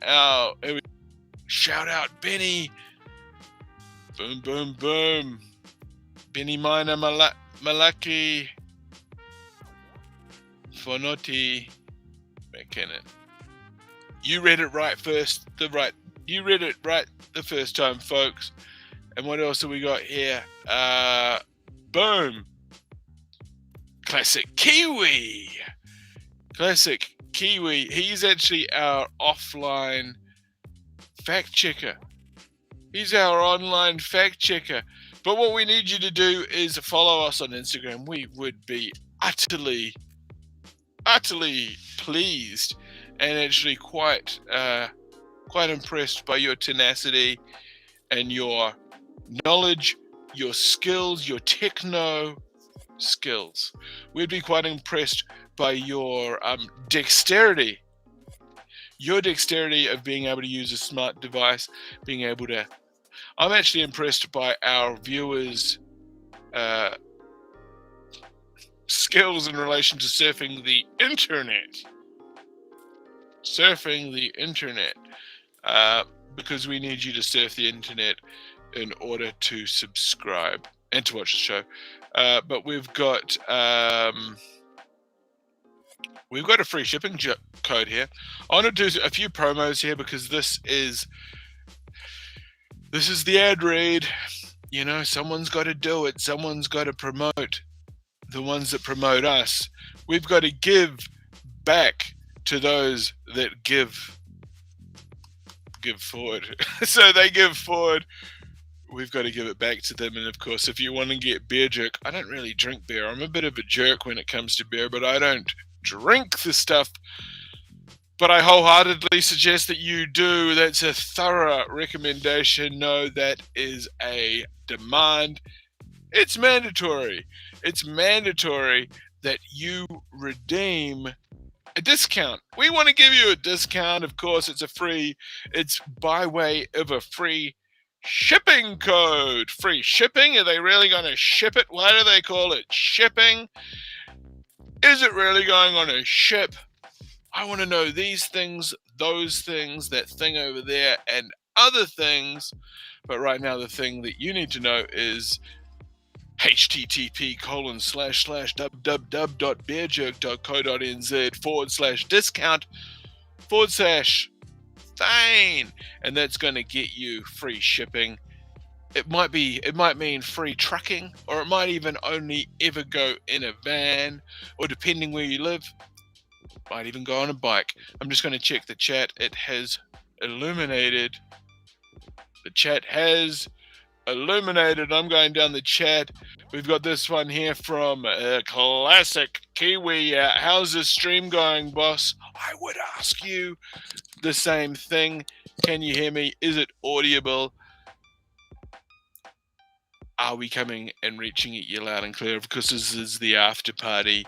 shout out Benny. Boom, boom, boom. Benny Minor Malaki. Fonoti McKinnon. You read it right first. You read it right the first time, folks. And what else have we got here? Boom. Classic Kiwi. Classic Kiwi. He's actually our offline fact checker. He's our online fact checker. But what we need you to do is follow us on Instagram. We would be utterly pleased and actually quite impressed by your tenacity and your knowledge, your skills, your techno skills. We'd be quite impressed by your dexterity. Your dexterity of being able to use a smart device, being able to... I'm actually impressed by our viewers' skills in relation to surfing the internet. Surfing the internet. Because we need you to surf the internet in order to subscribe and to watch the show. But we've got a free shipping code here. I want to do a few promos here because this is the ad read. You know, someone's got to do it. Someone's got to promote the ones that promote us. We've got to give back to those that give forward. So they give forward. We've got to give it back to them. And of course, if you want to get beer jerk, I don't really drink beer. I'm a bit of a jerk when it comes to beer, but I don't drink the stuff. But I wholeheartedly suggest that you do. That's a thorough recommendation. No, that is a demand. It's mandatory. It's mandatory that you redeem a discount. We want to give you a discount. Of course, it's by way of a free shipping code. Free shipping? Are they really going to ship it? Why do they call it shipping? Is it really going on a ship? I want to know these things, those things, that thing over there, and other things. But right now, the thing that you need to know is http://www.beerjerk.co.nz/discount/Thane, and that's going to get you free shipping. It might mean free trucking, or it might even only ever go in a van, or depending where you live, might even go on a bike. I'm just going to check the chat. It has illuminated. The chat has illuminated. I'm going down the chat. We've got this one here from Classic Kiwi. How's the stream going, boss? I would ask you the same thing. Can you hear me? Is it audible? Are we coming and reaching at you loud and clear? Of course, this is the after party.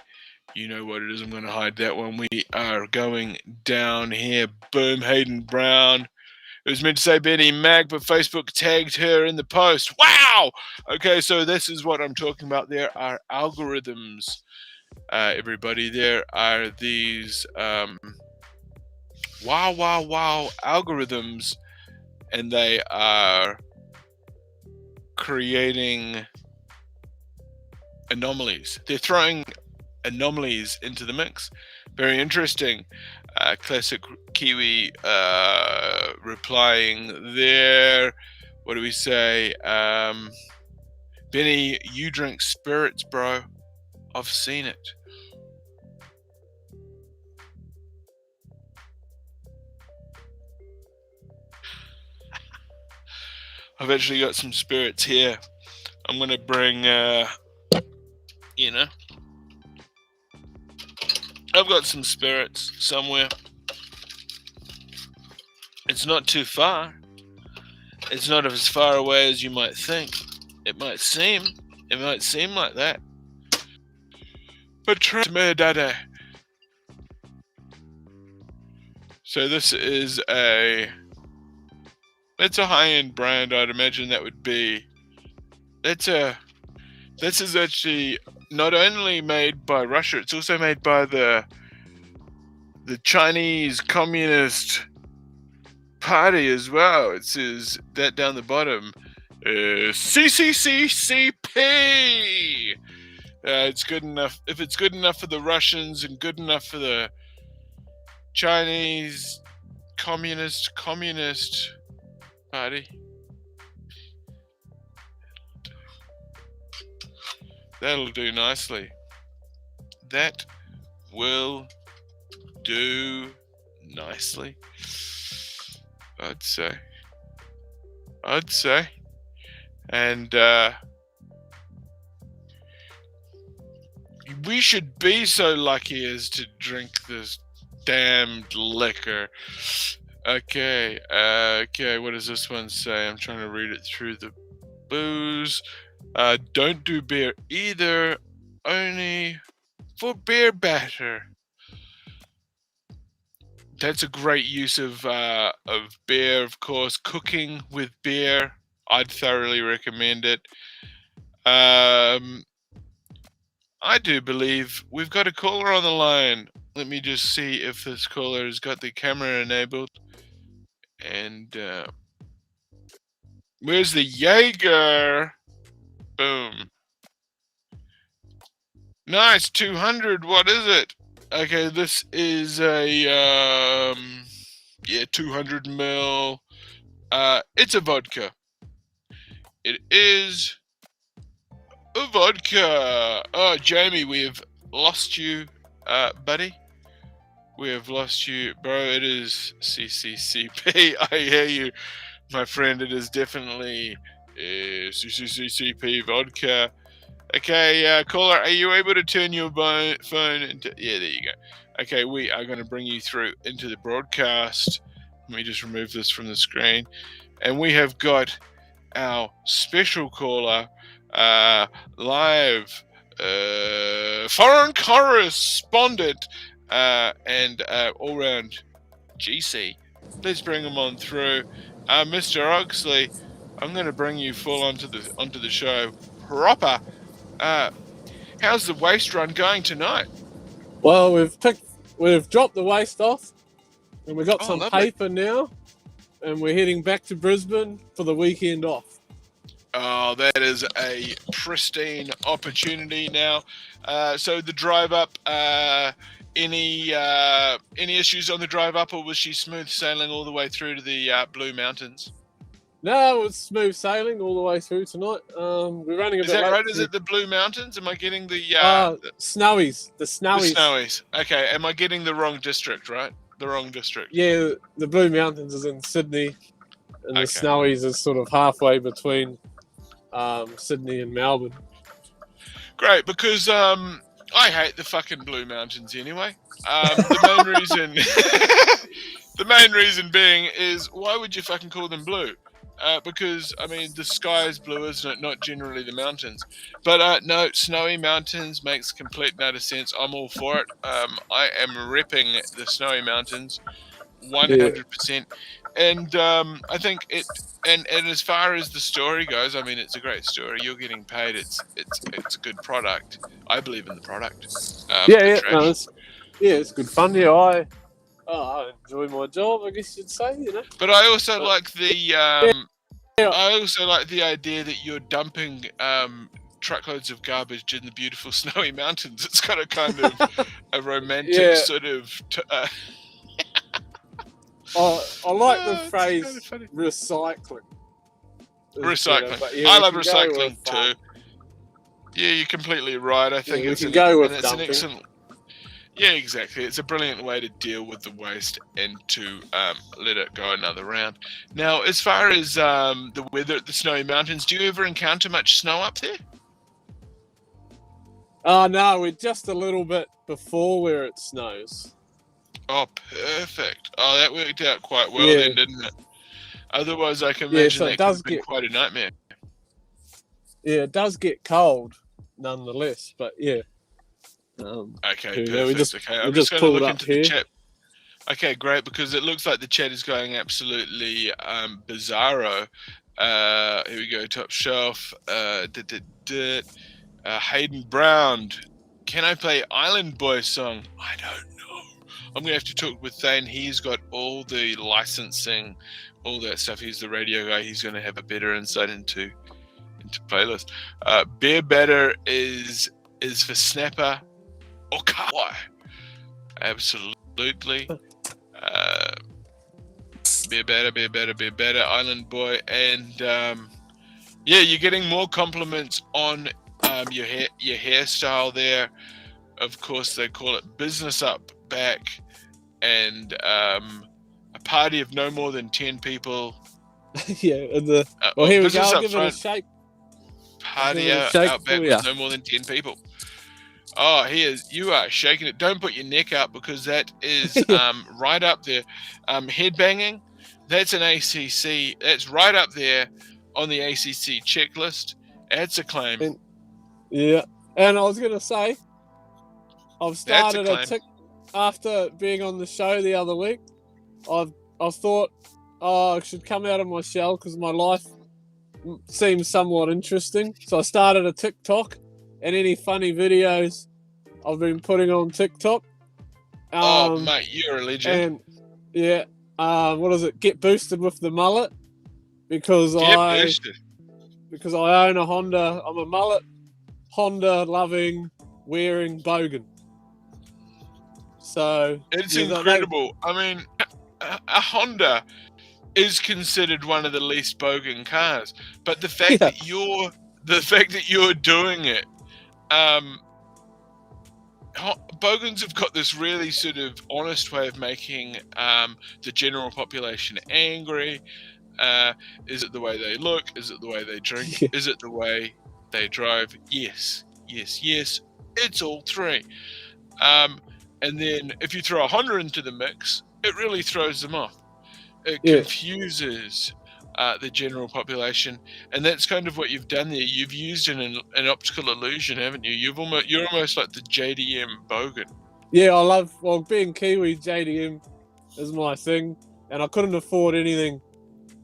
You know what it is. I'm going to hide that one. We are going down here. Boom, Hayden Brown. It was meant to say Benny Mack, but Facebook tagged her in the post. Wow! Okay, so this is what I'm talking about. There are algorithms everybody, there are these wow algorithms, and they are creating anomalies. They're throwing anomalies into the mix. Very interesting. Classic Kiwi replying there. What do we say? Benny, you drink spirits, bro. I've seen it. I've actually got some spirits here. I'm going to bring, I've got some spirits somewhere. It's not too far. It's not as far away as you might think. It might seem like that. But trust me, Daddy. So this is it's a high-end brand. I'd imagine that would be. This is actually not only made by Russia. It's also made by the Chinese Communist Party as well. It says that down the bottom. CCCCP. It's good enough. If it's good enough for the Russians and good enough for the Chinese Communist Party, that'll do nicely. That will do nicely. I'd say. And we should be so lucky as to drink this damned liquor. Okay, what does this one say? I'm trying to read it through the booze. Don't do beer either, only for beer batter. That's a great use of beer, of course. Cooking with beer, I'd thoroughly recommend it. I do believe we've got a caller on the line. Let me just see if this caller has got the camera enabled. And where's the Jaeger? Boom. Nice, 200. What is it? Okay, this is a 200 ml. It's a vodka. It is a vodka. Oh, Jamie, we have lost you, buddy. We have lost you, bro. It is CCCP. I hear you, my friend. It is definitely CCCP vodka. Okay, caller, are you able to turn your phone into... Yeah, there you go. Okay, we are going to bring you through into the broadcast. Let me just remove this from the screen. And we have got our special caller, live, foreign correspondent, and all-round GC. Let's bring him on through. Mr. Oxley, I'm going to bring you full onto the show proper. How's the waste run going tonight? Well, we've dropped the waste off, and we've got some lovely paper now, and we're heading back to Brisbane for the weekend off. Oh, that is a pristine opportunity now. So the drive up, any issues on the drive up, or was she smooth sailing all the way through to the Blue Mountains? No, it was smooth sailing all the way through tonight. We're running a bit late. Is that right? Is it the Blue Mountains? Am I getting the Snowies? The Snowies. The Snowies. Okay. Am I getting the wrong district? Right. The wrong district. Yeah, the Blue Mountains is in Sydney, and the Snowies is sort of halfway between Sydney and Melbourne. Great, because I hate the fucking Blue Mountains anyway. The main reason being is, why would you fucking call them blue? Because, I mean, the sky is blue, isn't it? Not generally the mountains. But no, snowy mountains makes complete and utter sense. I'm all for it. I am repping the snowy mountains 100%. And I think it, and as far as the story goes, I mean, it's a great story. You're getting paid. It's a good product. I believe in the product. It's good fun. Yeah, I enjoy my job, I guess you'd say. You know. But I also like the I also like the idea that you're dumping truckloads of garbage in the beautiful snowy mountains. It's got a kind of a romantic sort of. I like the phrase recycling. I love recycling too. Yeah, you're completely right. I think it's an excellent. Yeah, exactly. It's a brilliant way to deal with the waste and to let it go another round. Now, as far as the weather at the snowy mountains, do you ever encounter much snow up there? No, we're just a little bit before where it snows. Oh, perfect. Oh, that worked out quite well then, didn't it? Otherwise, I can imagine that could have been quite a nightmare. Yeah, it does get cold, nonetheless, but yeah. Okay, perfect. I'm just going to look into the chat. Okay, great, because it looks like the chat is going absolutely bizarro. Here we go, top shelf. Hayden Brown. Can I play Island Boy song? I don't know. I'm going to have to talk with Thane. He's got all the licensing, all that stuff. He's the radio guy. He's going to have a better insight into playlist. Beer Batter is for Snapper. Okay. Absolutely. Be better, Island Boy. And you're getting more compliments on your hairstyle there. Of course, they call it business up back, and a party of no more than 10 people. Here we go. I'll give it a shake. Party out back with no more than 10 people. Oh, you are shaking it. Don't put your neck out, because that is right up there. Headbanging, that's an ACC. That's right up there on the ACC checklist. That's a claim. And I was going to say, I've started after being on the show the other week, I thought, I should come out of my shell because my life seems somewhat interesting. So I started a TikTok. And any funny videos I've been putting on TikTok. Mate, you're a legend. And what is it? Get boosted with the mullet, because I own a Honda. I'm a mullet Honda loving, wearing bogan. So it's incredible. I mean, a Honda is considered one of the least bogan cars, but the fact that you're doing it. Bogans have got this really sort of honest way of making the general population angry. Is it the way they look? Is it the way they drink? Is it the way they drive? Yes. It's all three. And then if you throw a Honda into the mix, it really throws them off. It confuses the general population, and that's kind of what you've done there. You've used an optical illusion, haven't you? You're almost like the JDM bogan. Yeah, being Kiwi. JDM is my thing, and I couldn't afford anything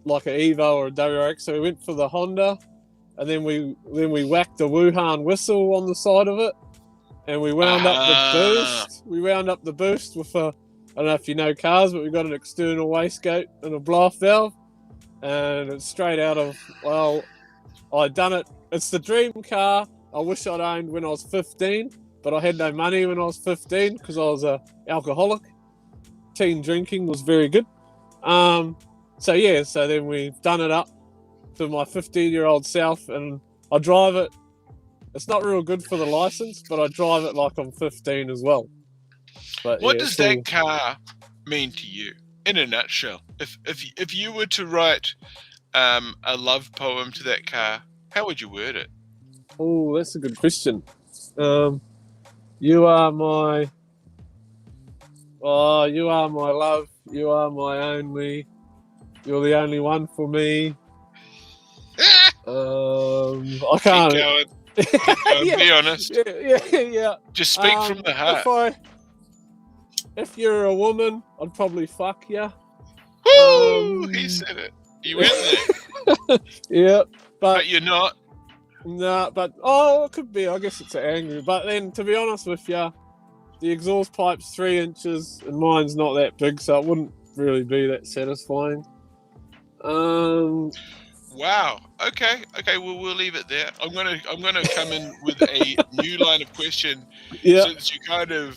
like an Evo or a WRX, so we went for the Honda, and then we whacked a Wuhan whistle on the side of it, and we wound up the boost. We wound up the boost with I don't know if you know cars, but we got an external wastegate and a blow-off valve. And it's straight out of, I done it. It's the dream car I wish I'd owned when I was 15, but I had no money when I was 15 because I was an alcoholic. Teen drinking was very good. So then we've done it up to my 15-year-old self, and I drive it. It's not real good for the license, but I drive it like I'm 15 as well. But what does that car mean to you? In a nutshell, if you were to write a love poem to that car, how would you word it? Oh, that's a good question. You are my love. You are my only. You're the only one for me. I can't. Keep going. Be honest. Yeah. Just speak from the heart. If you're a woman, I'd probably fuck you. he said it. You went there. Yeah, But you're not. Nah, but it could be. I guess it's angry. But then, to be honest with you, the exhaust pipe's 3 inches, and mine's not that big, so it wouldn't really be that satisfying. Wow. Okay. Well, we'll leave it there. I'm gonna come in with a new line of question. Yeah. Since you kind of.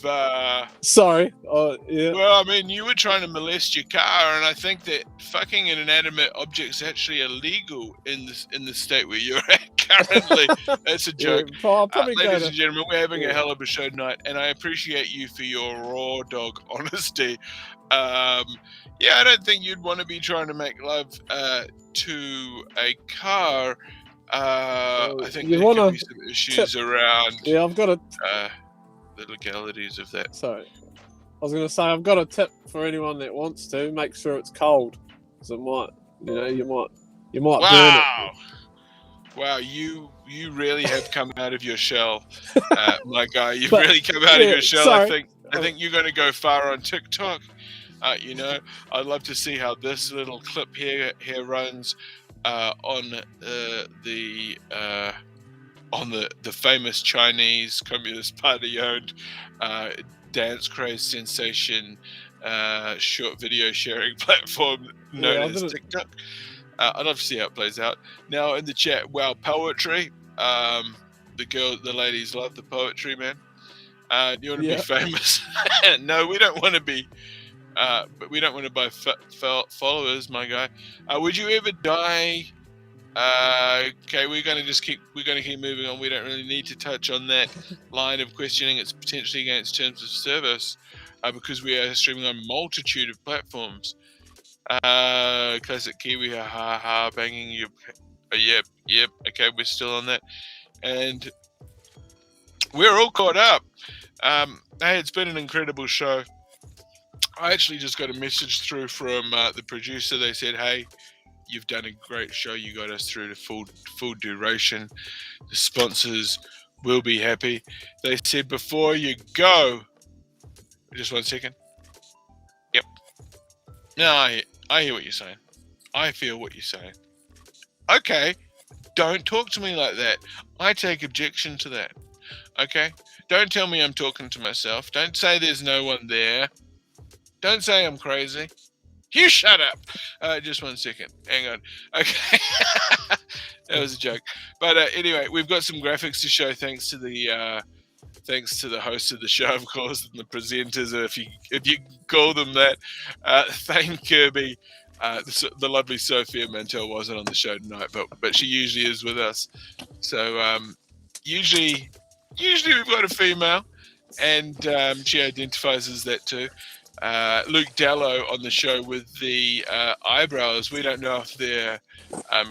Sorry. Yeah. Well, I mean, you were trying to molest your car, and I think that fucking an inanimate object's actually illegal in the state where you're at currently. That's a joke. Yeah, I'll probably ladies and gentlemen, we're having a hell of a show tonight, and I appreciate you for your raw dog honesty. Yeah, I don't think you'd want to be trying to make love to a car. I think there could be some issues around. Yeah, I've got the legalities of that. Sorry, I was going to say I've got a tip for anyone that wants to make sure it's cold, because it might, you might burn it. Wow, you really have come out of your shell, my guy. You've really come out of your shell. Sorry. I think you're going to go far on TikTok. I'd love to see how this little clip here runs on the famous Chinese Communist Party owned dance craze sensation short video sharing platform known as TikTok. I'd love to see how it plays out. Now in the chat, wow, poetry. The ladies love the poetry, man. Do you want to be famous? No, we don't want to be. But we don't want to buy followers, my guy. Would you ever die? Okay, we're going to keep moving on. We don't really need to touch on that line of questioning. It's potentially against terms of service because we are streaming on a multitude of platforms. Classic Kiwi, ha, banging you. Yep. Okay, we're still on that, and we're all caught up. Hey, it's been an incredible show. I actually just got a message through from the producer. They said, "Hey, you've done a great show. You got us through to full duration. The sponsors will be happy." They said, "Before you go, just 1 second." Yep. No, I hear what you're saying. I feel what you're saying. Okay, don't talk to me like that. I take objection to that. Okay, don't tell me I'm talking to myself. Don't say there's no one there. Don't say I'm crazy. You shut up. Just 1 second. Hang on. Okay. That was a joke. But anyway, we've got some graphics to show thanks to the host of the show, of course, and the presenters, if you call them that. Thane Kirby, the lovely Sophia Mantel wasn't on the show tonight, but she usually is with us. So usually we've got a female, and she identifies as that too. Luke Dallow on the show with the eyebrows. We don't know if they're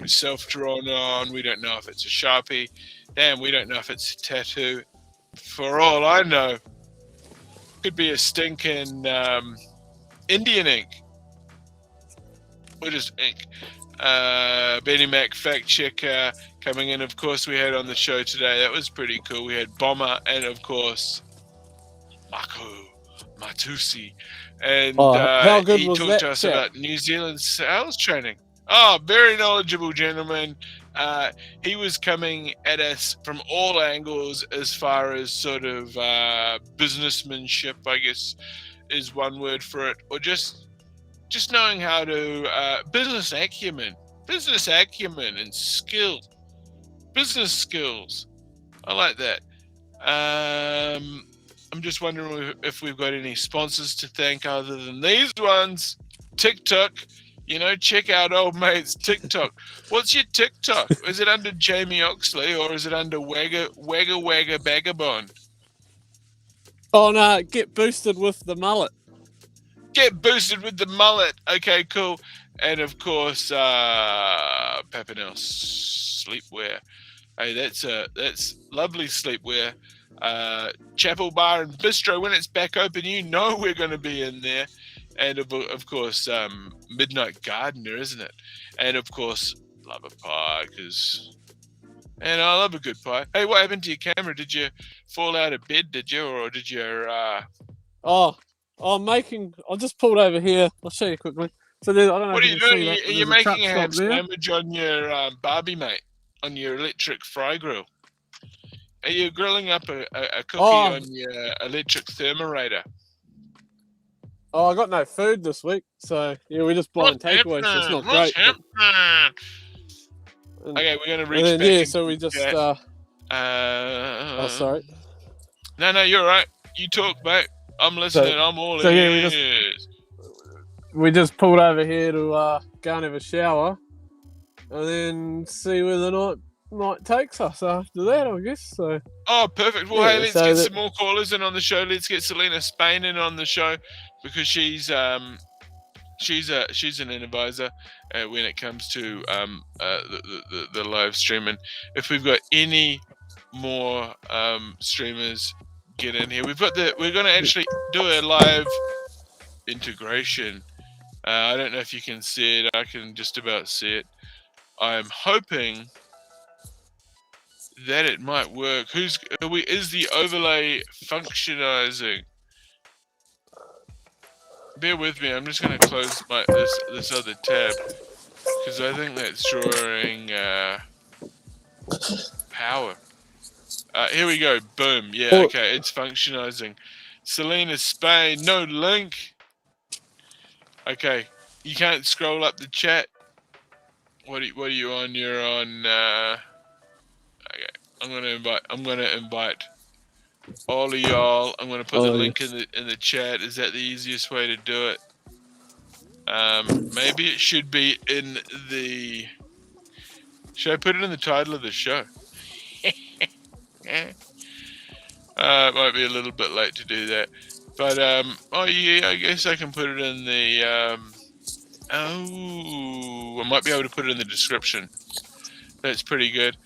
self-drawn on. We don't know if it's a Sharpie. Damn, we don't know if it's a tattoo. For all I know, could be a stinking Indian ink. Or just ink. Benny Mack fact checker coming in. Of course, we had on the show today. That was pretty cool. We had Bomber and, of course, Mattiuzzi, and how good he was talked that to us chat? about New Zealand sales training. Oh, very knowledgeable gentleman. He was coming at us from all angles as far as sort of businessmanship, I guess is one word for it, or just knowing how to business acumen and skill, business skills. I like that. I'm just wondering if we've got any sponsors to thank other than these ones. TikTok, check out old mate's TikTok. What's your TikTok? Is it under Jamie Oxley or is it under Wagga Bagabond? Oh no, get boosted with the mullet. Get boosted with the mullet. Okay, cool. And of course, Papinel sleepwear. Hey, that's lovely sleepwear. Chapel Bar and Bistro, when it's back open, we're going to be in there. And of course, Midnight Gardener, isn't it? And of course, love a pie, and I love a good pie. Hey, what happened to your camera? Did you fall out of bed, or did you... I just pulled over here. I'll show you quickly. So I don't know. What are if you can doing? see that, Are but you there's a truck making a ham stop there. sandwich on your Barbie, mate? On your electric fry grill? Are you grilling up a cookie on your electric thermorator? Oh, I got no food this week, so yeah, we're just buying takeaway, so it's not What's great. happening? Okay, we're gonna reach back. Yeah, so we just. Oh, sorry. No, you're right. You talk, mate. I'm listening. I'm all ears. We just pulled over here to go and have a shower, and then see where the night takes us after that, I guess. So. Oh, perfect. Well, hey, let's get some more callers in on the show. Let's get Selena Spain in on the show because she's an advisor when it comes to the live streaming. If we've got any more streamers get in here, we're going to actually do a live integration. I don't know if you can see it. I can just about see it. I'm hoping that it might work. Is the overlay functionizing? Bear with me. I'm just going to close this other tab because I think that's drawing power. Here we go. Boom. Yeah. Okay. It's functionizing. Selena Spain. No link. Okay. You can't scroll up the chat. What are you on? You're on. Okay. I'm gonna invite all of y'all. I'm gonna put the link in the chat. Is that the easiest way to do it? Maybe it should be in the. Should I put it in the title of the show? It might be a little bit late to do that, but I guess I can put it in the. I might be able to put it in the description. That's pretty good.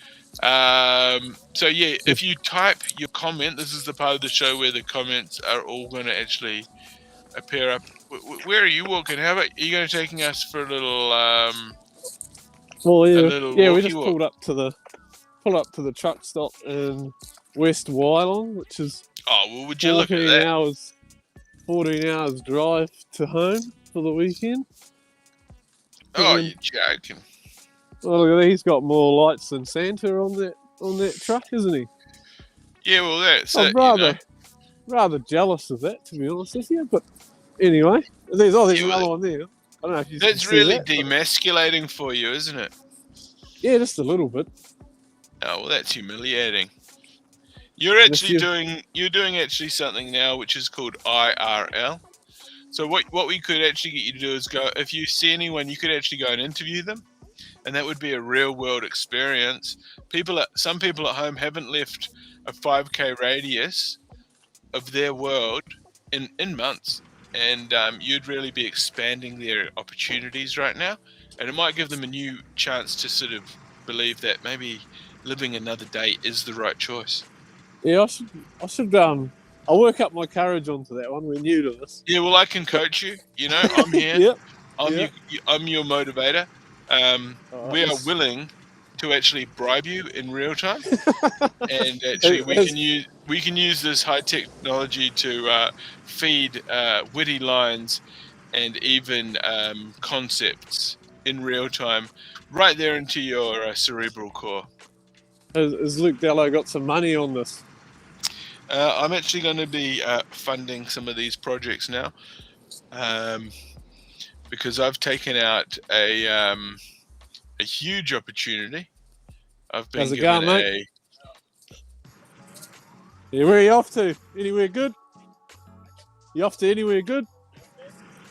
So yeah, if you type your comment, this is the part of the show where the comments are all going to actually appear up. Where are you walking? How about you going to taking us for a little? We just pulled up to the truck stop in West Wyalong, which is would you look at that? 14 hours drive to home for the weekend. Oh, you're joking. Well, look at that. He's got more lights than Santa on that truck, isn't he? Yeah, well, that's I'm rather jealous of that, to be honest with you. But anyway, there's another one there. I don't know if you. That's really demasculating for you, isn't it? Yeah, just a little bit. Oh well, that's humiliating. You're actually doing actually something now, which is called IRL. So what we could actually get you to do is go. If you see anyone, you could actually go and interview them. And that would be a real world experience. Some people at home haven't left a 5K radius of their world in months. And you'd really be expanding their opportunities right now. And it might give them a new chance to sort of believe that maybe living another day is the right choice. Yeah, I should I'll work up my courage onto that one. We're new to this. Yeah, well, I can coach you. You know, I'm here. Yep. I'm your motivator. We are willing to actually bribe you in real time, and actually we can use this high technology to feed witty lines and even concepts in real time, right there into your cerebral core. Has Luke Dallow got some money on this? I'm actually going to be funding some of these projects now. Because I've taken out a huge opportunity. I've been given mate? Yeah, where are you off to? Anywhere good? You off to anywhere good?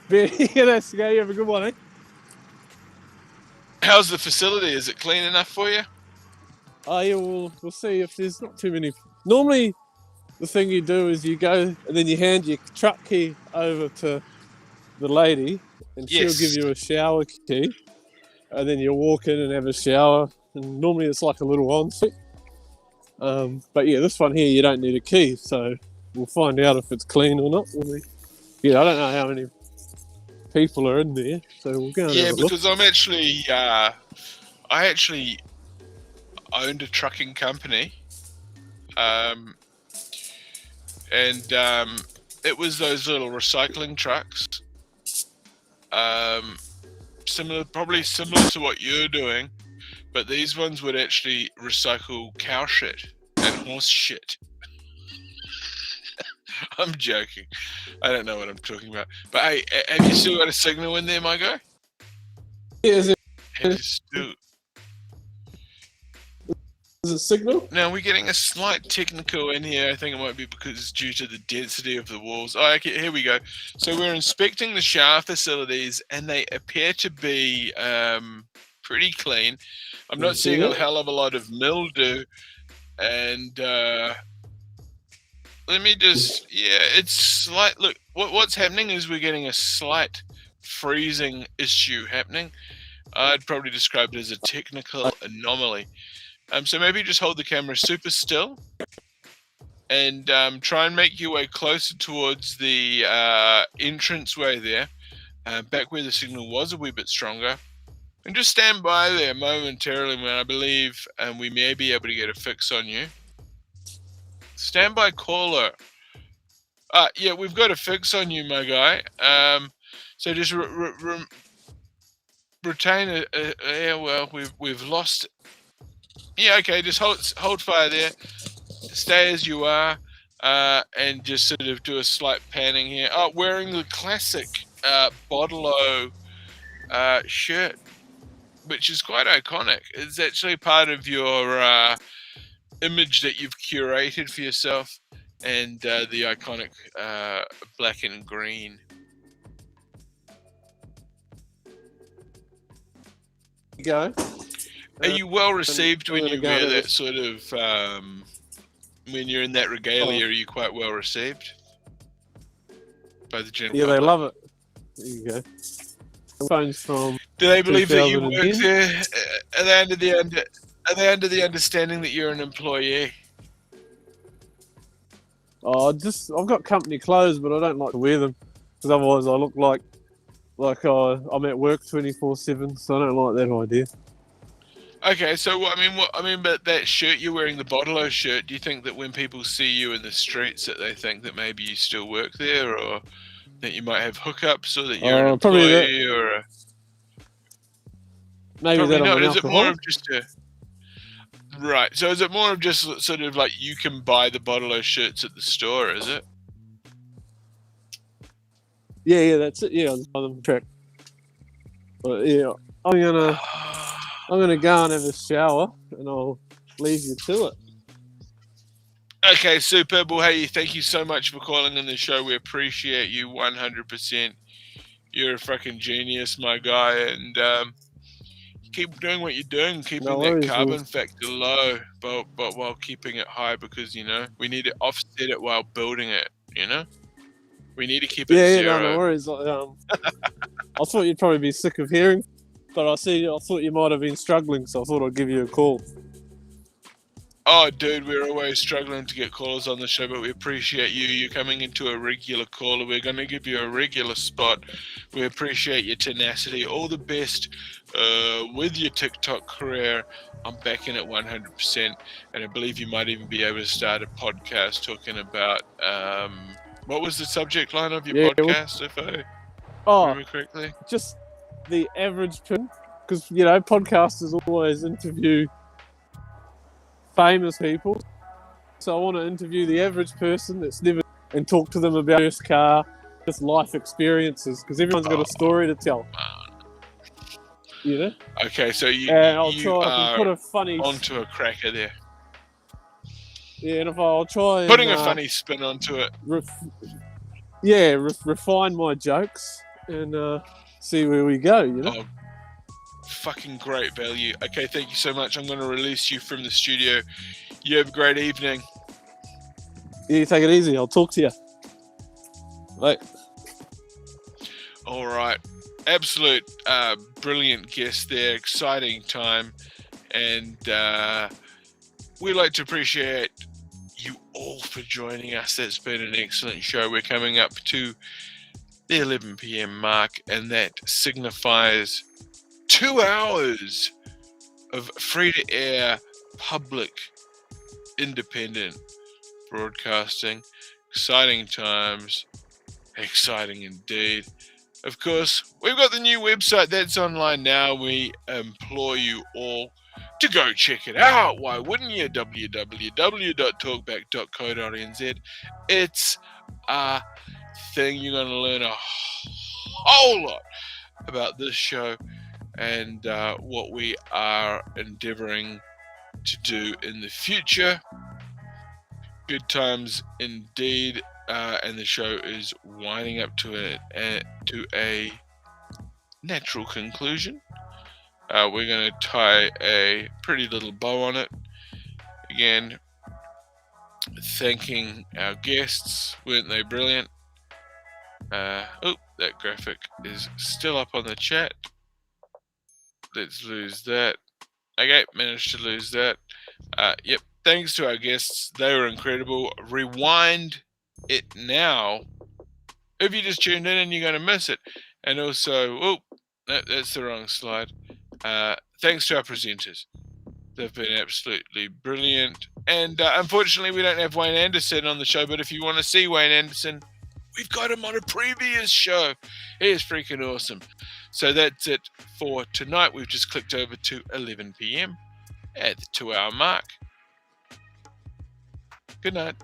Yeah, that's okay. You have a good one, eh? How's the facility? Is it clean enough for you? Oh yeah, we'll see if there's not too many. Normally, the thing you do is you go and then you hand your truck key over to the lady. And she'll give you a shower key, and then you walk in and have a shower. And normally it's like a little ensuite. But yeah, this one here you don't need a key, so we'll find out if it's clean or not. I don't know how many people are in there, so we'll go. And have a because look. I actually owned a trucking company, and it was those little recycling trucks. probably similar to what you're doing, but these ones would actually recycle cow shit and horse shit. I'm joking. I don't know what I'm talking about. But hey, have you still got a signal in there, my guy? Is it signal? Now we're getting a slight technical in here. I think it might be because it's due to the density of the walls. Oh, okay, here we go. So we're inspecting the shower facilities, and they appear to be pretty clean. I'm not seeing a hell of a lot of mildew, and let me just, it's slight. Look, what's happening is we're getting a slight freezing issue happening. I'd probably describe it as a technical anomaly. So maybe just hold the camera super still and try and make your way closer towards the entranceway there, back where the signal was a wee bit stronger. And just stand by there momentarily, man. I believe we may be able to get a fix on you. Stand by, caller. Yeah, we've got a fix on you, my guy. So just retain yeah, well, we've lost. Yeah, okay, just hold fire there. Stay as you are, and just sort of do a slight panning here. Oh, wearing the classic Dallow shirt, which is quite iconic. It's actually part of your image that you've curated for yourself, and the iconic black and green. Go. Are you well received when you wear that sort of, when you're in that regalia, are you quite well received by the general public? Yeah, they love it. There you go. Phones from. Do they believe that you work there? Are they under the understanding that you're an employee? Oh, I've got company clothes, but I don't like to wear them because otherwise I look like I'm at work 24/7. So I don't like that idea. Okay, so but that shirt you're wearing, the Dallow shirt, do you think that when people see you in the streets that they think that maybe you still work there, or that you might have hookups, or that you're an employee, or maybe probably that not. I'm an Is it more alcoholic? of just right? So is it more of just sort of like you can buy the Dallow shirts at the store? Is it? Yeah, that's it. Yeah, I'll buy them track. But yeah, I'm gonna go and have a shower, and I'll leave you to it. Okay, superb. Well, hey, thank you so much for calling in the show. We appreciate you 100%. You're a fucking genius, my guy, and keep doing what you're doing, keeping that carbon factor low, but while keeping it high, because we need to offset it while building it. We need to keep it zero. No worries. I thought you'd probably be sick of hearing. But I thought you might have been struggling, so I thought I'd give you a call. Oh, dude, we're always struggling to get callers on the show, but we appreciate you. You're coming into a regular caller. We're going to give you a regular spot. We appreciate your tenacity. All the best with your TikTok career. I'm backing it 100%, and I believe you might even be able to start a podcast talking about what was the subject line of your podcast, if I remember correctly? Just the average person, because podcasters always interview famous people, so I want to interview the average person that's never, and talk to them about first car, just life experiences, because everyone's got a story to tell. Okay, so you I put a funny onto a cracker there. Yeah, and I'll try putting a funny spin onto it. Refine my jokes and see where we go, Oh, fucking great value. Okay, thank you so much. I'm going to release you from the studio. You have a great evening. Yeah, take it easy. I'll talk to you. Bye. All right. Absolute brilliant guest there. Exciting time. And we'd like to appreciate you all for joining us. That's been an excellent show. We're coming up to the 11 p.m. mark, and that signifies 2 hours of free-to-air, public, independent broadcasting. Exciting times. Exciting indeed. Of course, we've got the new website that's online now. We implore you all to go check it out. Why wouldn't you? www.talkback.co.nz. It's a thing. You're going to learn a whole lot about this show and what we are endeavoring to do in the future. Good times indeed. And the show is winding up to a natural conclusion. We're going to tie a pretty little bow on it. Again, thanking our guests. Weren't they brilliant? That graphic is still up on the chat. Let's lose that. Okay, managed to lose that. Yep, thanks to our guests. They were incredible. Rewind it now if you just tuned in and you're going to miss it. And also, that's the wrong slide. Thanks to our presenters. They've been absolutely brilliant. And unfortunately, we don't have Wayne Anderson on the show, but if you want to see Wayne Anderson, we've got him on a previous show. He is freaking awesome. So that's it for tonight. We've just clicked over to 11 p.m. at the 2-hour mark. Good night.